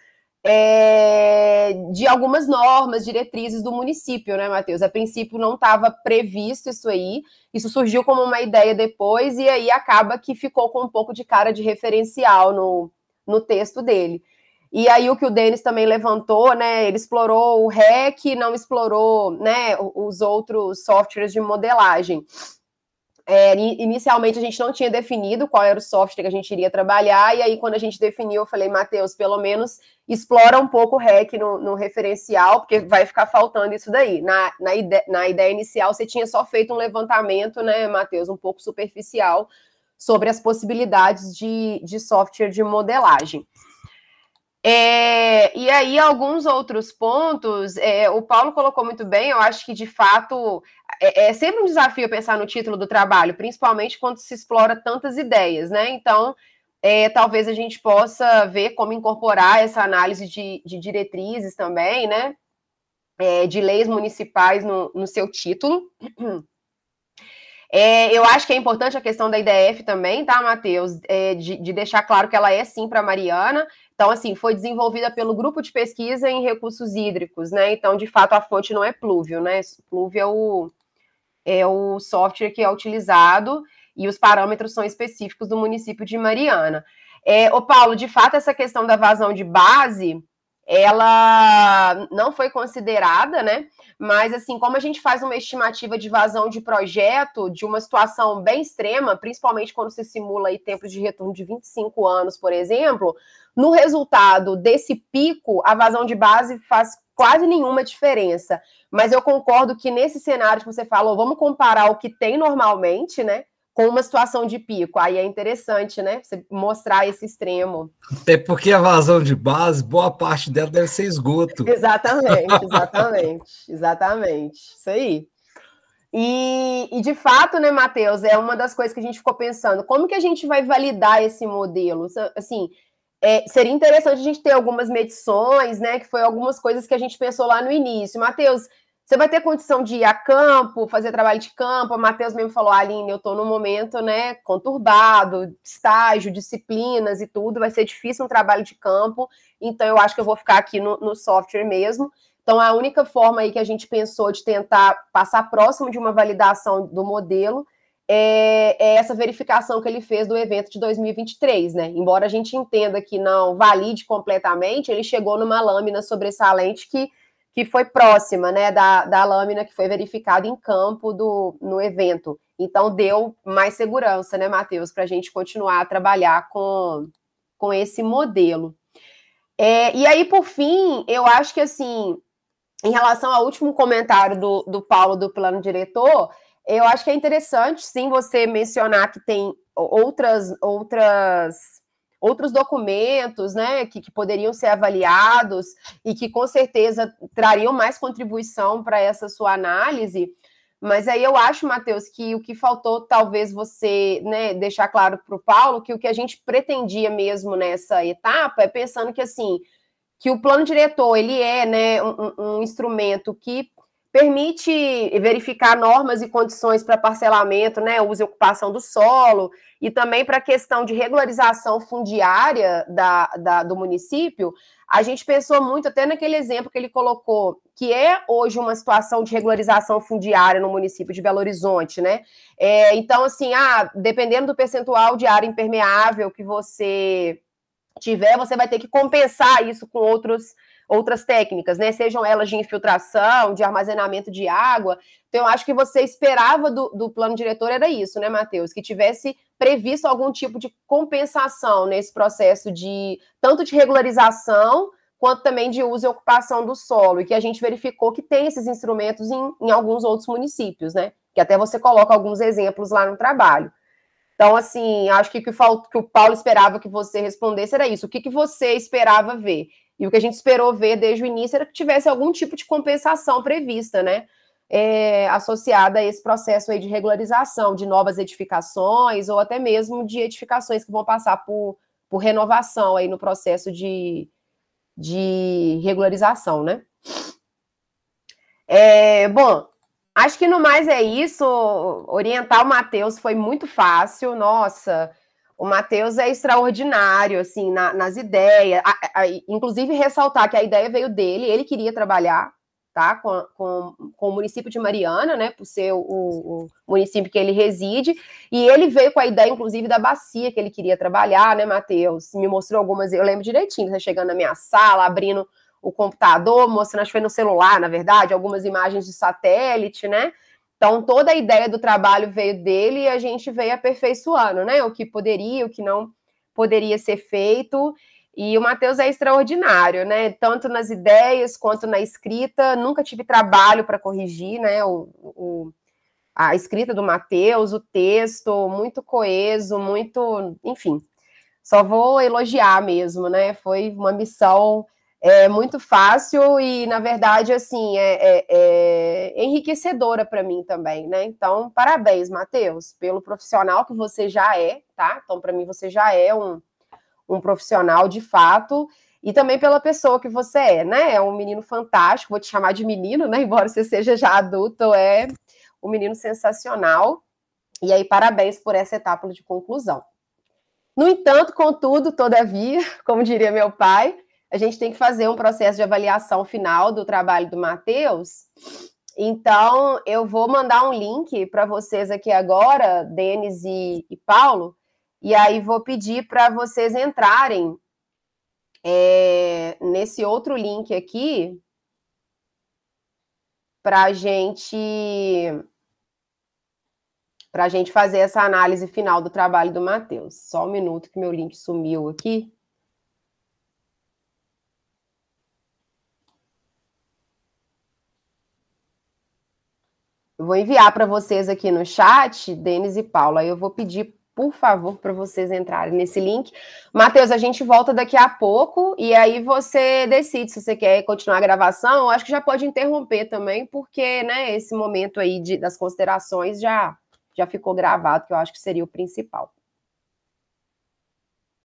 de algumas normas, diretrizes do município, né, Matheus? A princípio não estava previsto isso aí, isso surgiu como uma ideia depois, e aí acaba que ficou com um pouco de cara de referencial no texto dele. E aí o que o Denis também levantou, né, ele explorou o REC, não explorou, né, os outros softwares de modelagem. Inicialmente a gente não tinha definido qual era o software que a gente iria trabalhar, e aí quando a gente definiu, eu falei, Matheus, pelo menos explora um pouco o REC no referencial, porque vai ficar faltando isso daí. Na ideia inicial, você tinha só feito um levantamento, né, Matheus, um pouco superficial, sobre as possibilidades de software de modelagem. E aí, alguns outros pontos, o Paulo colocou muito bem, eu acho que, de fato, é sempre um desafio pensar no título do trabalho, principalmente quando se explora tantas ideias, né? Então, talvez a gente possa ver como incorporar essa análise de diretrizes também, né? De leis municipais no seu título. Eu acho que é importante a questão da IDF também, tá, Matheus? De deixar claro que ela é, sim, para Mariana. Então, assim, foi desenvolvida pelo Grupo de Pesquisa em Recursos Hídricos, né? Então, de fato, a fonte não é Pluvio, né? Pluvio é o software que é utilizado e os parâmetros são específicos do município de Mariana. Paulo, de fato, essa questão da vazão de base, ela não foi considerada, né? Mas, assim, como a gente faz uma estimativa de vazão de projeto de uma situação bem extrema, principalmente quando se simula aí tempos de retorno de 25 anos, por exemplo, no resultado desse pico, a vazão de base faz quase nenhuma diferença. Mas eu concordo que nesse cenário que você falou, vamos comparar o que tem normalmente, né, com uma situação de pico. Aí é interessante, né, você mostrar esse extremo. Até porque a vazão de base, boa parte dela deve ser esgoto. Exatamente. Isso aí. E de fato, né, Matheus, é uma das coisas que a gente ficou pensando. Como que a gente vai validar esse modelo? Assim, seria interessante a gente ter algumas medições, né, que foi algumas coisas que a gente pensou lá no início. Matheus, você vai ter condição de ir a campo, fazer trabalho de campo? O Matheus mesmo falou, Aline, eu estou num momento, né, conturbado, estágio, disciplinas e tudo, vai ser difícil um trabalho de campo, então eu acho que eu vou ficar aqui no software mesmo. Então, a única forma aí que a gente pensou de tentar passar próximo de uma validação do modelo é essa verificação que ele fez do evento de 2023, né? Embora a gente entenda que não valide completamente, ele chegou numa lâmina sobressalente que foi próxima, né, da lâmina que foi verificada em campo no evento. Então, deu mais segurança, né, Matheus, para a gente continuar a trabalhar com esse modelo. E aí, por fim, eu acho que, assim, em relação ao último comentário do Paulo do plano diretor, eu acho que é interessante, sim, você mencionar que tem outros documentos, né, que poderiam ser avaliados e que com certeza trariam mais contribuição para essa sua análise, mas aí eu acho, Matheus, que o que faltou talvez você, né, deixar claro para o Paulo que o que a gente pretendia mesmo nessa etapa é pensando que, assim, que o plano diretor, ele é, né, um instrumento que permite verificar normas e condições para parcelamento, né, uso e ocupação do solo, e também para a questão de regularização fundiária do município. A gente pensou muito, até naquele exemplo que ele colocou, que é hoje uma situação de regularização fundiária no município de Belo Horizonte, né? Então, assim, dependendo do percentual de área impermeável que você tiver, você vai ter que compensar isso com outras técnicas, né? Sejam elas de infiltração, de armazenamento de água. Então, eu acho que você esperava do plano diretor era isso, né, Matheus? Que tivesse previsto algum tipo de compensação nesse processo tanto de regularização quanto também de uso e ocupação do solo, e que a gente verificou que tem esses instrumentos em alguns outros municípios, né? Que até você coloca alguns exemplos lá no trabalho. Então, assim, acho que o Paulo esperava que você respondesse era isso. O que você esperava ver? E o que a gente esperou ver desde o início era que tivesse algum tipo de compensação prevista, né? Associada a esse processo aí de regularização, de novas edificações, ou até mesmo de edificações que vão passar por renovação aí no processo de regularização, né? Bom, acho que no mais é isso. Orientar o Matheus foi muito fácil. Nossa, o Matheus é extraordinário, assim, nas ideias. Inclusive, ressaltar que a ideia veio dele, ele queria trabalhar, tá? Com o município de Mariana, né? Por ser o município que ele reside. E ele veio com a ideia, inclusive, da bacia que ele queria trabalhar, né, Matheus? Me mostrou algumas, eu lembro direitinho, você chegando na minha sala, abrindo o computador, mostrando, acho que foi no celular, na verdade, algumas imagens de satélite, né? Então, toda a ideia do trabalho veio dele e a gente veio aperfeiçoando, né? O que poderia, o que não poderia ser feito. E o Matheus é extraordinário, né? Tanto nas ideias quanto na escrita. Nunca tive trabalho para corrigir, né? A escrita do Matheus, o texto, muito coeso, muito... Enfim, só vou elogiar mesmo, né? Foi uma missão muito fácil e, na verdade, assim, enriquecedora para mim também, né? Então, parabéns, Matheus, pelo profissional que você já é, tá? Então, para mim, você já é um profissional de fato, e também pela pessoa que você é, né? É um menino fantástico, vou te chamar de menino, né? Embora você seja já adulto, é um menino sensacional. E aí, parabéns por essa etapa de conclusão. No entanto, contudo, todavia, como diria meu pai, a gente tem que fazer um processo de avaliação final do trabalho do Matheus. Então, eu vou mandar um link para vocês aqui agora, Denis e Paulo, e aí vou pedir para vocês entrarem nesse outro link aqui para a gente fazer essa análise final do trabalho do Matheus. Só um minuto que meu link sumiu aqui. Eu vou enviar para vocês aqui no chat, Denis e Paulo. Aí eu vou pedir, por favor, para vocês entrarem nesse link. Matheus, a gente volta daqui a pouco e aí você decide se você quer continuar a gravação. Eu acho que já pode interromper também, porque, né, esse momento aí das considerações já ficou gravado, que eu acho que seria o principal.